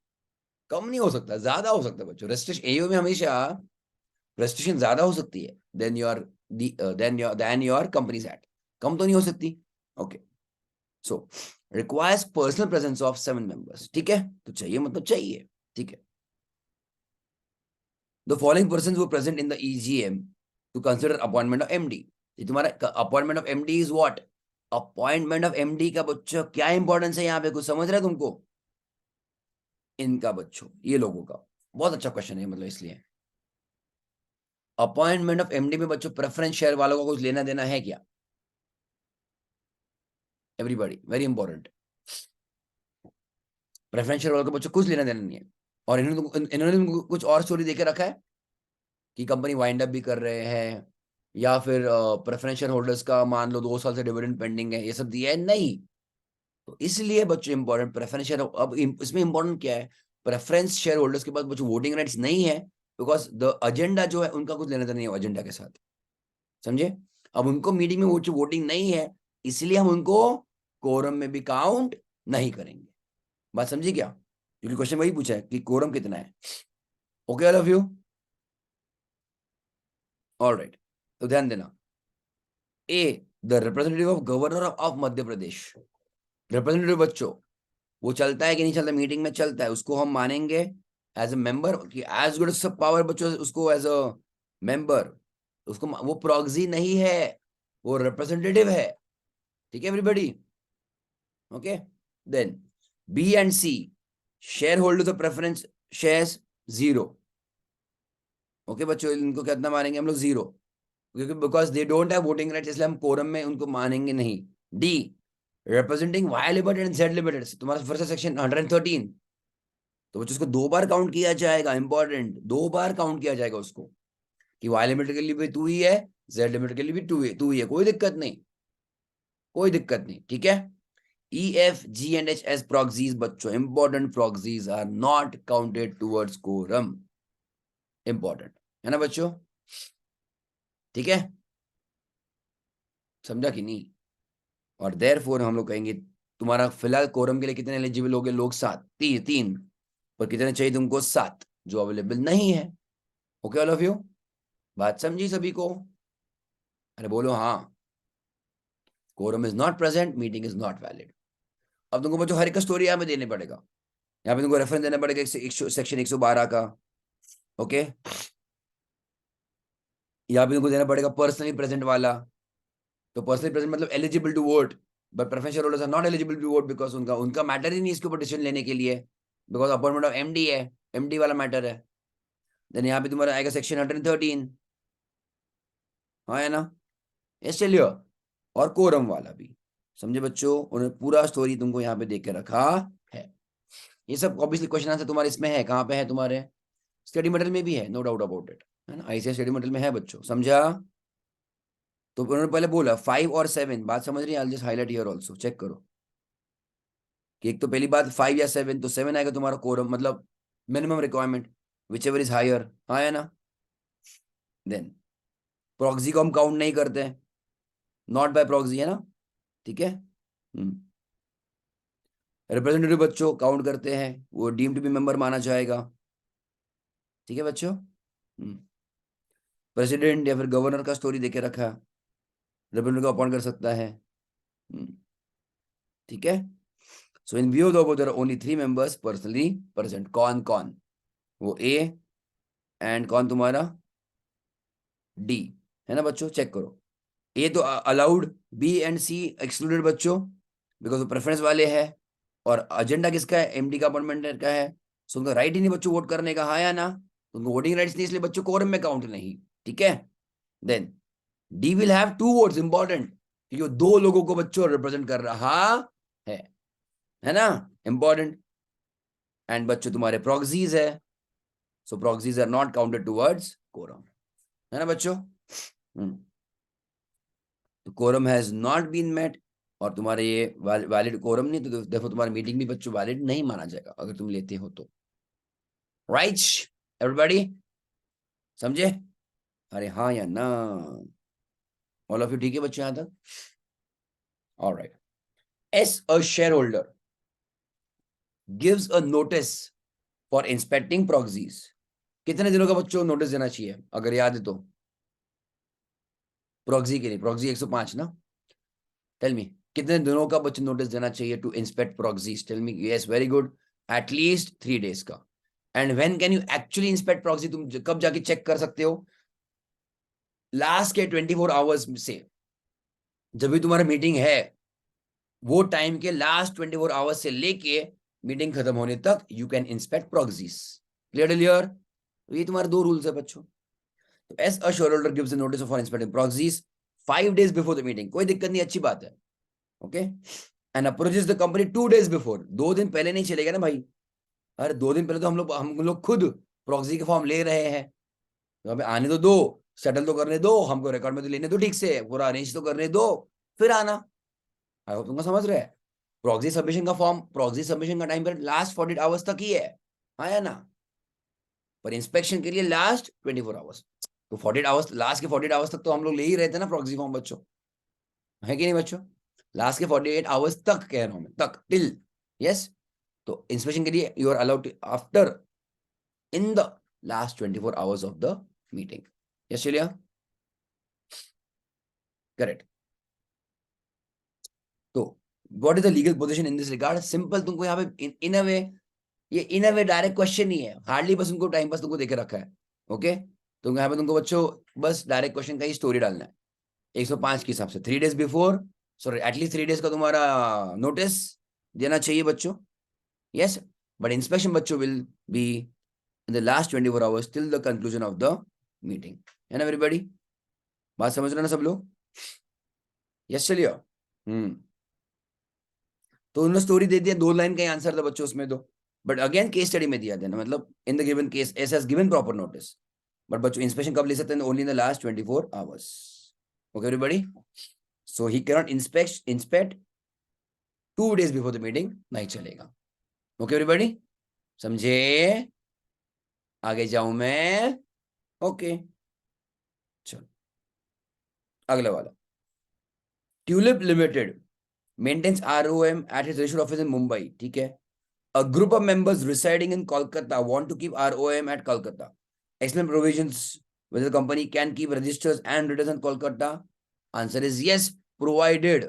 Speaker 1: कम नहीं हो सकता, ज्यादा हो सकता है बच्चों। रेस्ट्रिक्शन एओ में हमेशा रेस्ट्रिक्शन ज्यादा हो सकती है देन योर कंपनीज एक्ट, कम तो नहीं हो सकती, okay. So requires personal presence of 7 members, ठीक है, तो चाहिए मतलब चाहिए, ठीक है। The following persons were present in the EGM to consider appointment of MD. ये तुम्हारा appointment of MD is what, appointment of MD का बच्चों क्या इंपॉर्टेंस है यहाँ पे, कुछ समझ रहे हैं तुमको, इनका बच्चों ये लोगों का बहुत अच्छा क्वेश्चन है, मतलब इसलिए अपॉइंटमेंट ऑफ एमडी में बच्चों प्रेफरेंस शेयर वालों को कुछ लेना देना है क्या, everybody very important, preference share वालों को बच्चों कुछ लेना देना नहीं है। और इन्होंने कुछ और स्टोरी देके रखा है कि कंपनी वाइंड अप भी कर रहे हैं, या फिर प्रेफरेंस शेयर होल्डर्स का मान लो 2 साल से डिविडेंड पेंडिंग है, ये सब दिया है नहीं। तो इसलिए बच्चों इंपॉर्टेंट प्रेफरेंस शेयर, अब इसमें इंपॉर्टेंट क्या है, प्रेफरेंस शेयर होल्डर्स के पास बच्चों वोटिंग राइट्स नहीं है, बिकॉज द एजेंडा जो है उनका कुछ लेना देना नहीं है एजेंडा के साथ, समझे। अब उनको मीटिंग में वोटिंग नहीं है, इसलिए हम उनको कोरम में भी काउंट नहीं करेंगे, बात समझी क्या, क्योंकि क्वेश्चन वही पूछा है कि कोरम कितना है, okay all of you, alright. तो ध्यान देना, A the representative of governor of Madhya Pradesh, representative बच्चों वो चलता है कि नहीं चलता, मीटिंग में चलता है, उसको हम मानेंगे एज ए मेंबर कि एज गुड सब पावर बच्चों, उसको एज अ मेंबर, उसको वो प्रॉक्सी नहीं है, वो रिप्रेजेंटेटिव है, ठीक है everybody, okay. Then B and C share holders of preference shares 0, okay बच्चों, इनको कितना मानेंगे हम लोग 0, क्योंकि because they don't have voting rights, इसलिए हम कोरम में उनको मानेंगे नहीं। D representing Y limited and Z limited, तुम्हारा फर्स्ट सेक्शन 113, तो बच्चों उसको 2 बार काउंट किया जाएगा, इंपॉर्टेंट 2 बार काउंट किया जाएगा उसको, कि वाई लिमिटेड के लिए भी 2 ही है, जेड लिमिटेड के लिए भी 2 ही है, कोई दिक्कत नहीं, कोई दिक्कत नहीं, ठीक है। E, F, G and H as proxies बच्चों, important proxies are not counted towards quorum, important है ना बच्चों, ठीक है, समझा कि नहीं। और देयरफॉर हम लोग कहेंगे तुम्हारा फिलहाल कोरम के लिए कितने एलिजिबल हो गए लोग, 7, 3, पर कितने चाहिए तुमको, 7 जो अवेलेबल नहीं है, ओके ऑल ऑफ यू, बात समझी सभी को, अरे बोलो हाँ, quorum is not present, meeting is not valid. अब तुमको बच्चों हर एक का स्टोरी यहाँ पे देने पड़ेगा, यहाँ पे तुमको रेफरेंस देना पड़ेगा सेक्शन 112 का, ओके। यहाँ पे तुमको देना पड़ेगा पर्सनली प्रेजेंट वाला, तो पर्सनली प्रेजेंट मतलब eligible to vote, but preferential holders are not eligible to vote, because उनका उनका मैटर ही नहीं इसके ऊपर डिसीजन लेने के लिए, बिकॉज अपॉइंटमेंट ऑफ एमडी है, एमडी वाला मैटर है। देन यहाँ पे तुम्हारा आएगा सेक्शन 113, हाँ है ना, ये चलिए, और कोरम वाला भी, समझे बच्चों, उन्होंने पूरा स्टोरी तुमको यहाँ पे देख के रखा है। ये सब ऑब्वियसली क्वेश्चन आंसर तुम्हारे इसमें है, कहाँ पे है तुम्हारे स्टडी मटेरियल में भी है, नो डाउट अबाउट इट, है ना, आईसीएस स्टडी मटेरियल में है बच्चों, समझा। तो उन्होंने पहले बोला 5 और 7, बात समझ रही है, I just highlight here also, check करो कि एक तो पहली बात 5 या 7, तो 7 आएगा तुम्हारा कोरम, मतलब minimum requirement, whichever is higher, हाँ है ना। देन प्रॉक्सी को हम काउंट नहीं करते हैं, नॉट बाय प्रॉक्सी, है ना, ठीक है। रिप्रेजेंटेटिव बच्चों काउंट करते हैं, वो डीम टू बी मेंबर माना जाएगा, ठीक है बच्चों। प्रेसिडेंट या फिर गवर्नर का स्टोरी देके रखा, रिप्रेजेंटेटिव को अपॉइंट कर सकता है, ठीक है। So in view of there are only 3 members personally present, कौन कौन, वो ए एंड कौन तुम्हारा डी, है ना बच्चों, चेक करो। ए तो allowed, B and C excluded बच्चों, बिकॉज वो प्रेफरेंस वाले हैं, और एजेंडा किसका है, एमडी का अपॉइंटमेंट का है, सो उनका राइट ही नहीं बच्चों वोट करने का, हाँ या ना, तो उनको वोटिंग राइट्स नहीं, इसलिए बच्चों कोरम में काउंट नहीं, ठीक है। Then D will have 2 votes, important, क्योंकि वो 2 लोगों को बच्चों रिप्रेजेंट कर रहा है ना, इंपॉर्टेंट। एंड बच्चों तुम्हारे प्रॉक्सीज है, सो proxies are not counted towards quorum, है ना बच्चों। तो quorum has not been met, और तुम्हारे ये वैलिड कोरम नहीं, तो देखो तुम्हारी मीटिंग भी बच्चों वैलिड नहीं माना जाएगा अगर तुम लेते हो तो, राइट एवरीबॉडी, समझे, अरे हाँ या ना, ऑल ऑफ यू, ठीक है बच्चों यहां तक, alright. S a share holder gives a notice for inspecting proxies, कितने दिनों का बच्चों नोटिस देना चाहिए, अगर याद है तो, प्रॉक्सी के लिए, प्रॉक्सी 105 ना, टेल मी कितने दिनों का बच्चों नोटिस देना चाहिए to inspect proxies, tell me, yes very good, at least 3 days का। And when can you actually inspect proxy, तुम कब जाके चेक कर सकते हो, लास्ट के 24 आवर्स से, जब भी तुम्हारा मीटिंग है वो टाइम के लास्ट 24 आवर्स से लेके मीटिंग खत्म होने तक you can inspect proxies, clear, तो ये तुम्हारे 2 रूल्स है बच्चों। तो S a share holder gives a notice for inspecting proxies 5 days before the meeting, कोई दिक्कत नहीं, अच्छी बात है, okay. And approaches the company 2 days before, 2 दिन पहले नहीं चलेगा ना भाई, अरे 2 दिन पहले तो हम लोग खुद प्रॉक्सी के फॉर्म ले रहे हैं, तो हमें आने तो दो, सेटल तो करने दो, हमको रिकॉर्ड में तो लेने दो, ठीक से पूरा अरेंज तो करने दो, फिर आना, आई होप तुमको समझ रहे हैं। प्रॉक्सी सबमिशन का फॉर्म, प्रॉक्सी सबमिशन का टाइम पीरियड लास्ट 48 आवर्स तक ही है, हाँ या ना, पर इंस्पेक्शन के लिए लास्ट 24 आवर्स, तो 48 आवर्स, लास्ट के 48 आवर्स तक तो हम लोग ले ही रहे थे ना प्रॉक्सी फॉर्म बच्चों, है कि नहीं बच्चों, लास्ट के 48 आवर्स तक कह रहा हूं मैं, तक, टिल, यस। तो इंस्पेक्शन के लिए you are allowed after, in the last 24 hours of the meeting, yes चलिए, करेक्ट। तो what is the legal position in this regard, simple, तुमको यहाँ पे इन अ वे, ये इन अ वे डायरेक्ट क्वेश्चन ही है, हार्डली बस उनको टाइम पास तुमको देके रखा है, ओके। तो यहाँ पे तुमको बच्चों बस डायरेक्ट क्वेश्चन का ही स्टोरी डालना है, 105 के हिसाब से 3 days before, sorry at least 3 days का तुम्हारा नोटिस देना चाहिए बच्चों, यस। बट इंस्पेक्शन बच्चों will be in the last 24 hours till the conclusion of the meeting, है ना एवरीबॉडी, बात समझ रहे ना सब लोग, यस चलिए। तो उन्होंने स्टोरी दे दिया, 2 लाइन का ही आंसर था बच्चों उसमें तो, बट अगेन केस स्टडी में दिया था ना, मतलब in the given case S has given proper notice, but बच्चों इंस्पेक्शन कब ले सकते हैं, only in the last 24 hours, okay everybody. So he can not inspect 2 days before the meeting, नहीं चलेगा, ओके एवरीबॉडी, समझे, आगे जाऊं मैं, ओके, चलो अगला वाला, tulip limited maintains ROM at its registered office in Mumbai, ठीक है। A group of members residing in Kolkata want to keep ROM at Kolkata. Explain provisions whether the company can keep registers and returns in Kolkata. Answer is yes, provided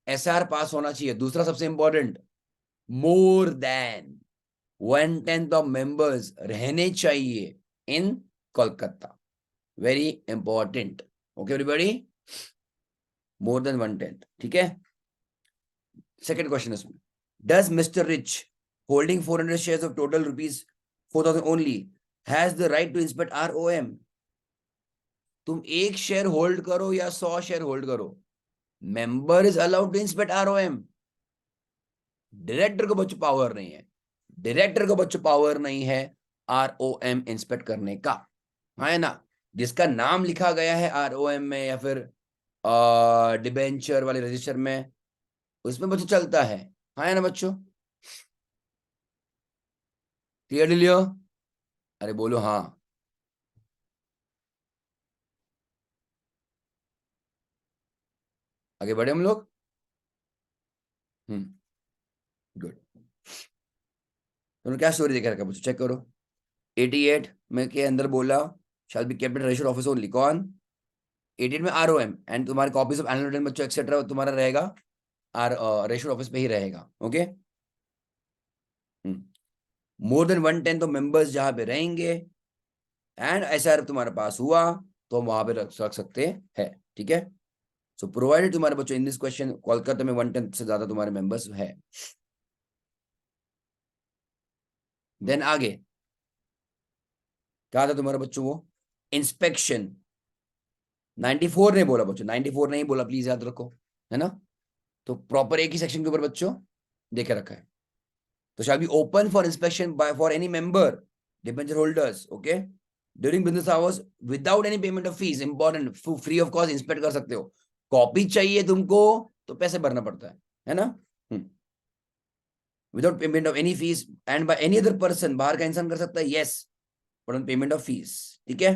Speaker 1: SR पास होना चाहिए। दूसरा सबसे important, more than 1/10 of members रहने चाहिए इन Kolkata, very important, okay everybody, more than 1/10, ठीक है। Second question इसमें, does mister Rich holding 400 shares of total rupees 4,000 only has the right to inspect ROM? तुम 1 शेयर होल्ड करो या 100 शेयर होल्ड करो, member is allowed to inspect ROM, director को बच्चों power नहीं है, डायरेक्टर को बच्चों पावर नहीं है ROM इंस्पेक्ट करने का, हाँ है ना। जिसका नाम लिखा गया है ROM में या फिर डिबेंचर वाले रजिस्टर में, उसमें बच्चों चलता है, हाँ है ना बच्चों। क्लियर लियो, अरे बोलो हाँ। आगे बढ़े हम लोग। गुड। तुमने क्या स्टोरी देखा रखा बच्चों, चेक करो। 88 में के अंदर बोला shall be kept registered office only, कौन? 88 में ROM एंड तुम्हारे कॉपीज ऑफ एनुअल रिटर्न बच्चों एक्सेट्रा तुम्हारा रहेगा आर रजिस्टर्ड ऑफिस पे ही रहेगा, ओके। मोर देन 110 तो मेंबर्स जहां पे रहेंगे एंड SR तुम्हारे पास हुआ तो हम वहां पे रख सकते हैं, ठीक है। सो प्रोवाइडेड तुम्हारे बच्चों इन दिस क्वेश्चन कोलकाता में 110 से ज्यादा तुम्हारे मेंबर्स है। देन आगे क्या था तुम्हारे बच्चों वो इंस्पेक्शन। 94 ने बोला बच्चों, 94 नहीं बोला, प्लीज याद रखो, है ना। तो प्रॉपर एक ही सेक्शन के ऊपर बच्चों देखे रखा है। तो shall be open for inspection by for any member debenture holders, okay, during business hours without any payment of fees. Important, free of cost inspect कर सकते हो। कॉपी चाहिए तुमको तो पैसे भरना पड़ता है ना। Without payment of any fees and by any other person, बाहर का इंसान कर सकता है, yes, but on payment of fees, ठीक है।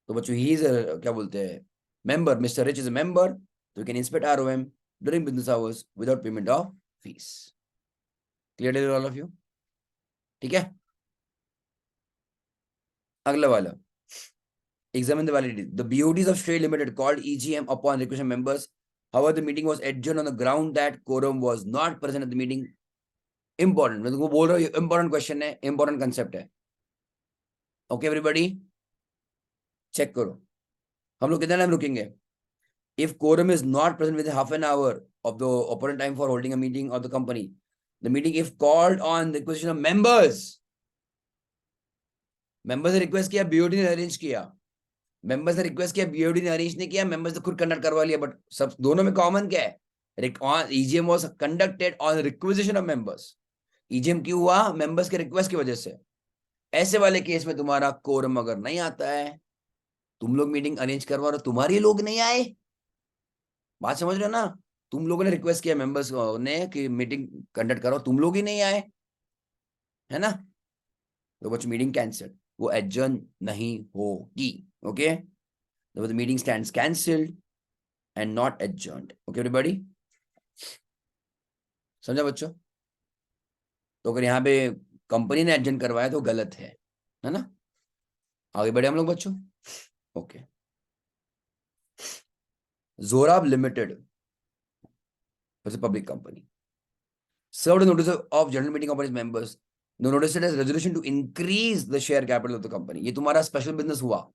Speaker 1: तो बच्चों ही इज क्या बोलते हैं member, mister Rich is a member, तो you can inspect ROM during business hours without payment of fees. Clear all of you, ठीक है। अगला वाला examine the validity. The BODs of Stray Limited called EGM upon request of members. However, the meeting was adjourned on the ground that quorum was not present at the meeting. Important, मैं तुमको बोल रहा हूँ important question है, important concept है, okay everybody, check करो। हम लोग कितना टाइम रुकेंगे? If quorum is not present within half an hour of the appointed time for holding a meeting of the company, the meeting if called on the request of members, members ने request किया, BOD ने arrange किया, members ने request किया, BOD ने arrange नहीं किया, members ने खुद कंडक्ट करवा लिया, बट सब दोनों में कॉमन क्या है? EGM was conducted on requisition of members. EGM क्यों हुआ? मेंबर्स के रिक्वेस्ट की वजह से। ऐसे वाले केस में तुम्हारा कोरम अगर नहीं आता है, तुम लोग मीटिंग अरेंज करवा रहे हो, तुम्हारे लोग नहीं आए, बात समझ रहे हो ना। तुम लोगों ने रिक्वेस्ट किया मेंबर्स ने कि मीटिंग कंडक्ट करो, तुम लोग ही नहीं आए, है ना, तो बच्चों मीटिंग कैंसिल, वो एडजर्न नहीं होगी, okay. The meeting stands cancelled and not adjourned. Okay everybody, समझा बच्चों। तो अगर यहाँ पे कंपनी ने एडजर्न करवाया तो गलत है ना। आगे बढ़े हम लोग बच्चों, okay. Zorab limited public company served a notice of general meeting of its members. The notice as resolution to increase the share capital of the company. ये तुम्हारा स्पेशल बिजनेस हुआ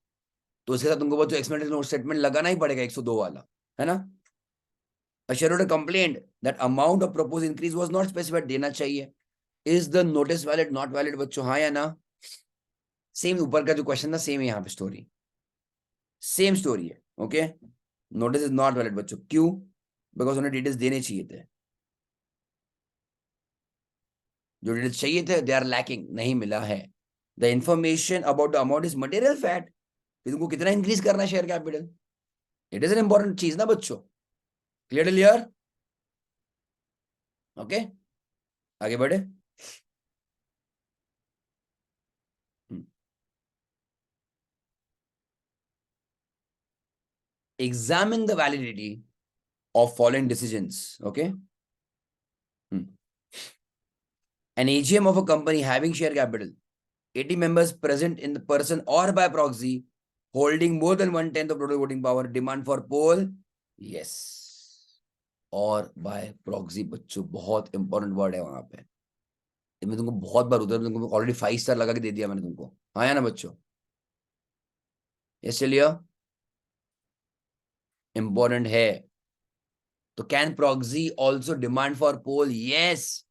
Speaker 1: तो इसके साथ तुमको बच्चों एक्सपेंडिचर नोट स्टेटमेंट लगाना ही पड़ेगा 102 वाला, है ना। A shareholder complained that amount of proposed increase was not specified, देना चाहिए। Is the notice valid, not valid बच्चों, हाँ या ना। सेम ऊपर का जो क्वेश्चन था सेम है यहाँ पे स्टोरी, सेम स्टोरी है, okay. Notice is not valid बच्चों, क्यों? बिकॉज उन्हें डिटेल्स देने चाहिए थे, जो डिटेल्स चाहिए थे दे आर लैकिंग, नहीं मिला है। The information about the amount is material fact, तुमको कितना इंक्रीज करना है share capital, it is an important चीज ना बच्चों। क्लियर, ओके, आगे बढ़े। Examine the validity of following decisions, okay. An AGM of a company having share capital 80 members present in the person or by proxy holding more than 1/10 of total voting power, demand for poll, yes, और bye proxy बच्चों बहुत important word है वहां पे, मैं तुमको बहुत बार उधर तुमको ऑलरेडी 5 स्टार लगा के दे दिया मैंने तुमको, हाँ या ना बच्चों। यस चलिए, इंपॉर्टेंट है। तो can proxy also demand for poll, yes,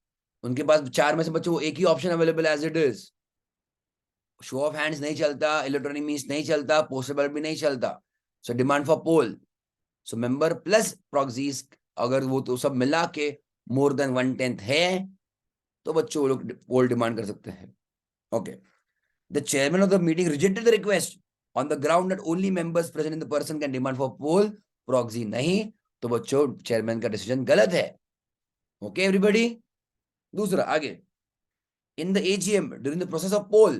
Speaker 1: उनके पास 4 में से बच्चों एक ही option available as it is. Show of hands नहीं चलता, इलेक्ट्रॉनिक मींस नहीं चलता, पोस्टल बैलेट भी नहीं चलता, so demand for poll, so member plus proxies अगर वो तो सब मिला के मोर देन 1/10 है तो बच्चों वो लोग पोल डिमांड कर सकते हैं। Okay, the chairman of the meeting rejected the request on the ground that only members present in the person can demand for poll proxy. नहीं तो बच्चों चेयरमैन का डिसीजन गलत है। Okay everybody. दूसरा आगे, in the AGM during the process of poll,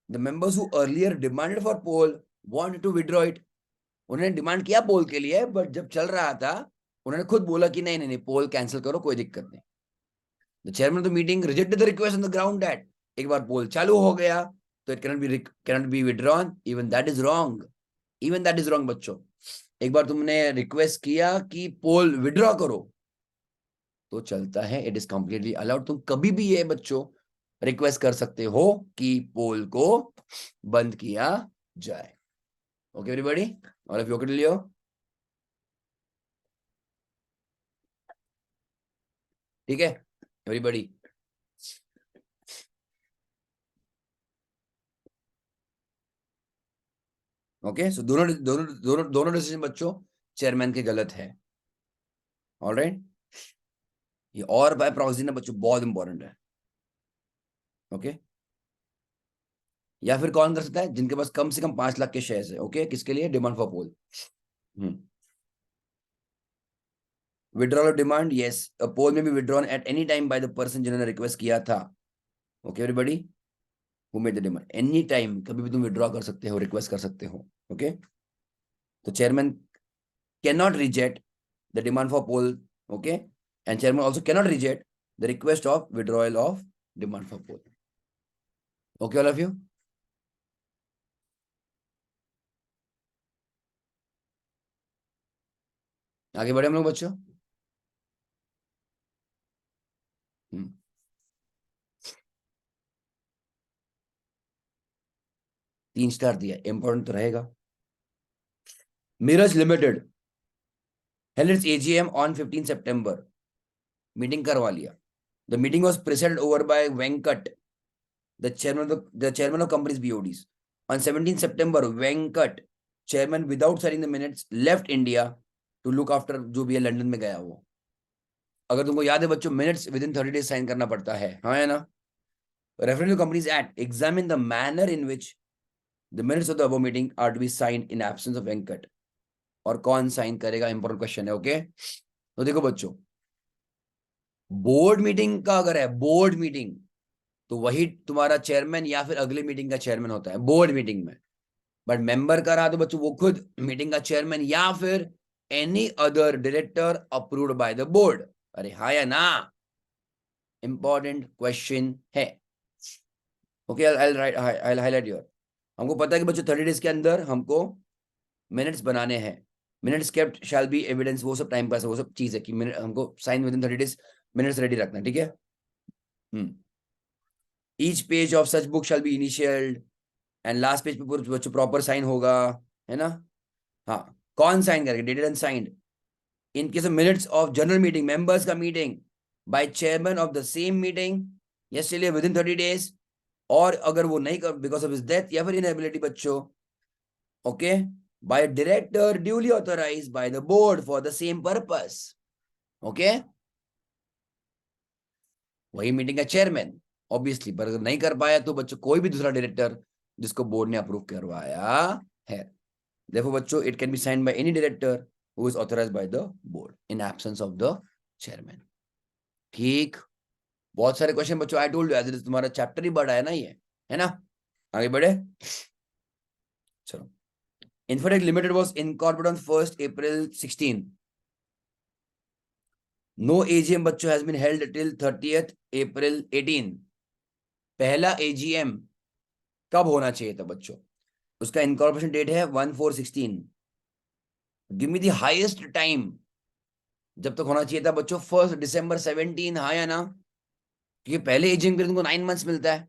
Speaker 1: the members who earlier demanded for poll wanted to withdraw it. उन्होंने demand किया पोल के लिए, बट जब चल रहा था उन्होंने खुद बोला कि नहीं नहीं नहीं पोल कैंसिल करो, कोई दिक्कत नहीं। The chairman of the meeting rejected the request on the ground that, एक बार पोल चालू हो गया तो it cannot be withdrawn, even that is wrong. Even that is wrong बच्चों। एक बार तुमने रिक्वेस्ट किया कि पोल विड्रॉ करो तो चलता है, इट इज कंप्लीटली अलाउड। तुम कभी भी ये बच्चों रिक्वेस्ट कर सकते हो कि पोल को बंद किया जाए। Okay everybody, all of you okay Leo? ठीक है एवरीबॉडी। ओके, सो दोनों दोनों दोनों दोनों डिसीजन बच्चों चेयरमैन के गलत है। ऑलराइट, ये और बाय प्रॉक्सी ना बच्चों बहुत इंपॉर्टेंट है। ओके, या फिर कौन कर सकता है? जिनके पास कम से कम 5 लाख के शेयर्स है। ओके, किसके लिए? Demand for poll. Withdrawal of demand, yes, poll में भी withdrawn at any time by the person जिन्होंने रिक्वेस्ट किया था। Okay everybody, who made the demand, any time कभी भी तुम विड्रॉ कर सकते हो, रिक्वेस्ट कर सकते हो। ओके, तो chairman can not reject the demand for poll. Okay, and chairman also can not reject the request of withdrawal of demand for poll. Okay all of you. आगे बढ़े हम लोग बच्चों। 3 स्टार दिया, इंपॉर्टेंट तो रहेगा। Miraj limited held its AGM on 15 September. Meeting करवा लिया। The meeting was presided over by Venkat, the chairman of company's BODs. On 17 September, Venkat, chairman without signing the minutes, left India to look after जो भी है London में गया वो। अगर तुमको याद है बच्चों, minutes within 30 days sign करना पड़ता है, हाँ है ना? Referring to Companies Act, examine the manner in which the minutes of the above meeting are to be signed in absence of Venkat. और कौन साइन करेगा, इंपॉर्टेंट क्वेश्चन है। ओके, तो देखो बच्चों, बोर्ड मीटिंग का अगर है बोर्ड मीटिंग तो वही तुम्हारा चेयरमैन या फिर अगली मीटिंग का चेयरमैन होता है बोर्ड मीटिंग में। बट मेंबर का रहा तो बच्चों वो खुद मीटिंग का चेयरमैन या फिर any other director approved by the board. अरे हाँ या ना, इंपॉर्टेंट क्वेश्चन है। Okay, I highlight your. हमको पता है कि बच्चों 30 days के अंदर हमको मिनट्स बनाने हैं। Minutes kept shall be evidence, वो सब टाइम पास है, वो सब चीज है कि मिनट हमको sign within 30 days minutes ready रखना है। ठीक है। Each page of such book shall be initialled and last page पे बच्चों प्रॉपर साइन होगा, है ना? हाँ, कौन साइन करेगा? Dated and signed in case of minutes of general meeting, members का meeting by chairman of the same meeting, yes चलिए विद इन 30 days। और अगर वो नहीं कर बिकॉज ऑफ हिज डेथ या फिर इनएबिलिटी बच्चों, okay, by a director duly authorized by the board for the same purpose. Okay, वही मीटिंग का चेयरमैन ऑब्वियसली, पर अगर नहीं कर पाया तो बच्चों कोई भी दूसरा डायरेक्टर जिसको बोर्ड ने अप्रूव करवाया है। देखो बच्चों, it can be signed by any director who is authorized by the board in absence of the chairman. ठीक, बहुत सारे क्वेश्चन बच्चों, I told you as it is तुम्हारा चैप्टर ही बड़ा है ना ये, है ना? आगे बढ़े चलो। Infotech Limited was incorporated on 1st April 16. No AGM बच्चों has been held till 30th April 18. पहला AGM कब होना चाहिए था बच्चों? उसका इनकॉर्पोरेशन डेट है 1/4/16. Give me the highest time जब तक होना चाहिए था बच्चों, 1 December 17, हाँ या ना? क्योंकि पहले एजीएम के लिए तुमको 9 months मिलता है।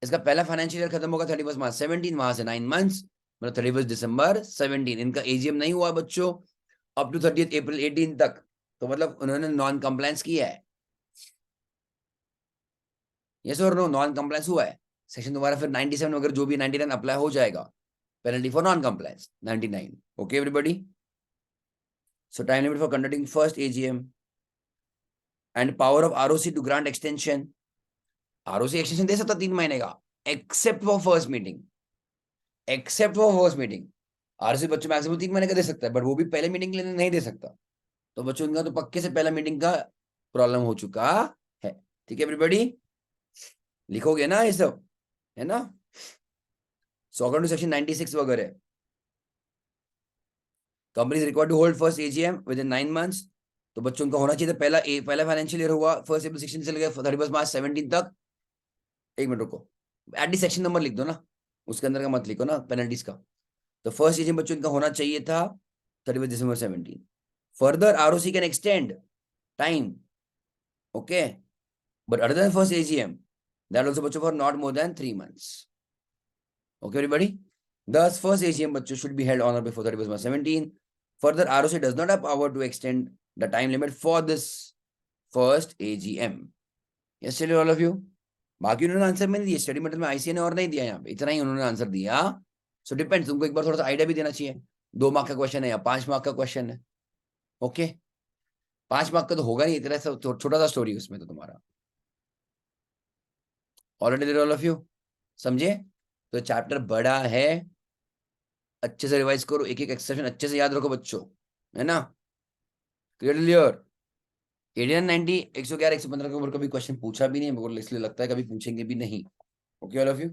Speaker 1: इसका पहला फाइनेंशियल ईयर खत्म होगा 31 March 17, वहां से 9 months मतलब 31 December 17। इनका एजीएम नहीं हुआ बच्चों अप टू 30th April 18 तक, तो मतलब उन्होंने नॉन कंप्लायंस किया है। यस और नो? नॉन कंप्लायंस हुआ है, सेक्शन तुम्हारा फिर 97 वगैरह जो भी 99 अप्लाई हो जाएगा, penalty for non compliance 99। Okay everybody, so time limit for conducting first AGM and power of ROC to grant extension, ROC extension दे सकता 3 महीने का, except for first meeting, except for first meeting. ROC बच्चों maximum 3 महीने का दे सकता है, but वो भी पहले मीटिंग के लिए नहीं दे सकता। तो बच्चों इनका तो पक्के से पहला मीटिंग का प्रॉब्लम हो चुका है। ठीक है एवरीबॉडी, लिखोगे ना ये सब, है ना। सो अकॉर्डिंग टू सेक्शन 96 वगैरह, company is required to hold first AGM within 9 months. तो बच्चों का होना चाहिए था पहला फाइनेंशियल ईयर हुआ 1 अप्रैल 16 से लेकर 31 मार्च 17 तक। एक मिनट रुको, एट सेक्शन नंबर लिख दो ना, उसके अंदर का मत लिखो ना पेनल्टीज का। तो फर्स्ट एजीएम बच्चों इनका होना चाहिए था 31 दिसंबर 17। Further ROC can extend time, okay, but other than first AGM that also बच्चों for not more than 3 months. Okay everybody, thus first AGM बच्चों should be held on or before 31st March 17. Further, ROC does not have power to extend the time limit for this first AGM. Yes, tell all of you. बाकी उन्होंने answer में नहीं दिया, study material में ICA ने और नहीं दिया, यहाँ पे इतना ही उन्होंने आंसर दिया। सो डिपेंड्स, तुमको एक बार थोड़ा सा आइडिया भी देना चाहिए, 2 मार्क का क्वेश्चन है या 5 मार्क का क्वेश्चन है। ओके, 5 मार्क का तो होगा नहीं, इतना सा छोटा सा स्टोरी उसमें तो तुम्हारा। ऑलरेडी ऑल ऑफ यू समझे, तो चैप्टर बड़ा है, अच्छे से रिवाइज करो, एक एक एक्सेप्शन अच्छे से याद रखो बच्चों, है ना। क्लियर, 89, 90, 111, 115 के ऊपर कभी क्वेश्चन पूछा भी नहीं है, मेरे को इसलिए लगता है कभी पूछेंगे भी नहीं। ओके ऑल ऑफ यू,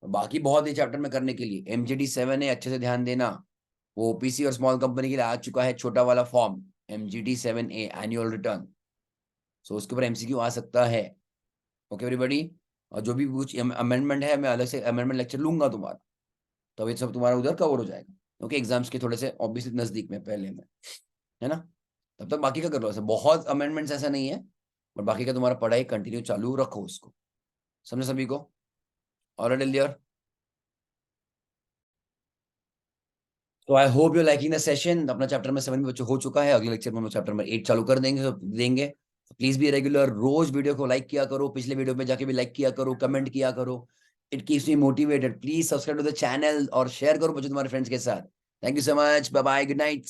Speaker 1: बाकी बहुत ही चैप्टर में करने के लिए। MGT 7 है, अच्छे से ध्यान देना, वो ओपीसी और स्मॉल कंपनी के लिए आ चुका है छोटा वाला form, MGT 7A annual return. So उसके ऊपर MCQ आ सकता है। ओके एवरीबॉडी, और जो भी कुछ अमेंडमेंट है मैं अलग से अमेंडमेंट लेक्चर लूंगा तुम्हारा, तो ये सब तुम्हारा उधर कवर हो जाएगा। ओके, एग्जाम्स के थोड़े से ऑब्वियसली नजदीक में पहले में, है ना। तब तक बाकी का कर लो, ऐसा बहुत अमेंडमेंट्स ऐसा नहीं है, बट बाकी का तुम्हारा पढ़ाई कंटिन्यू चालू रखो उसको, समझे सभी को। ऑलरेडी क्लियर, तो I hope you liking the session. अपना चैप्टर में 7 बच्चों हो चुका है, अगले लेक्चर में हम चैप्टर में 8 चालू कर देंगे, तो देंगे। प्लीज भी रेगुलर, रोज वीडियो को लाइक किया करो, पिछले वीडियो में जाके भी लाइक किया करो, कमेंट किया करो, it keeps me motivated. Please subscribe to the channel और शेयर करो बच्चों तुम्हारे फ्रेंड्स के साथ। Thank you so much, bye bye, good night.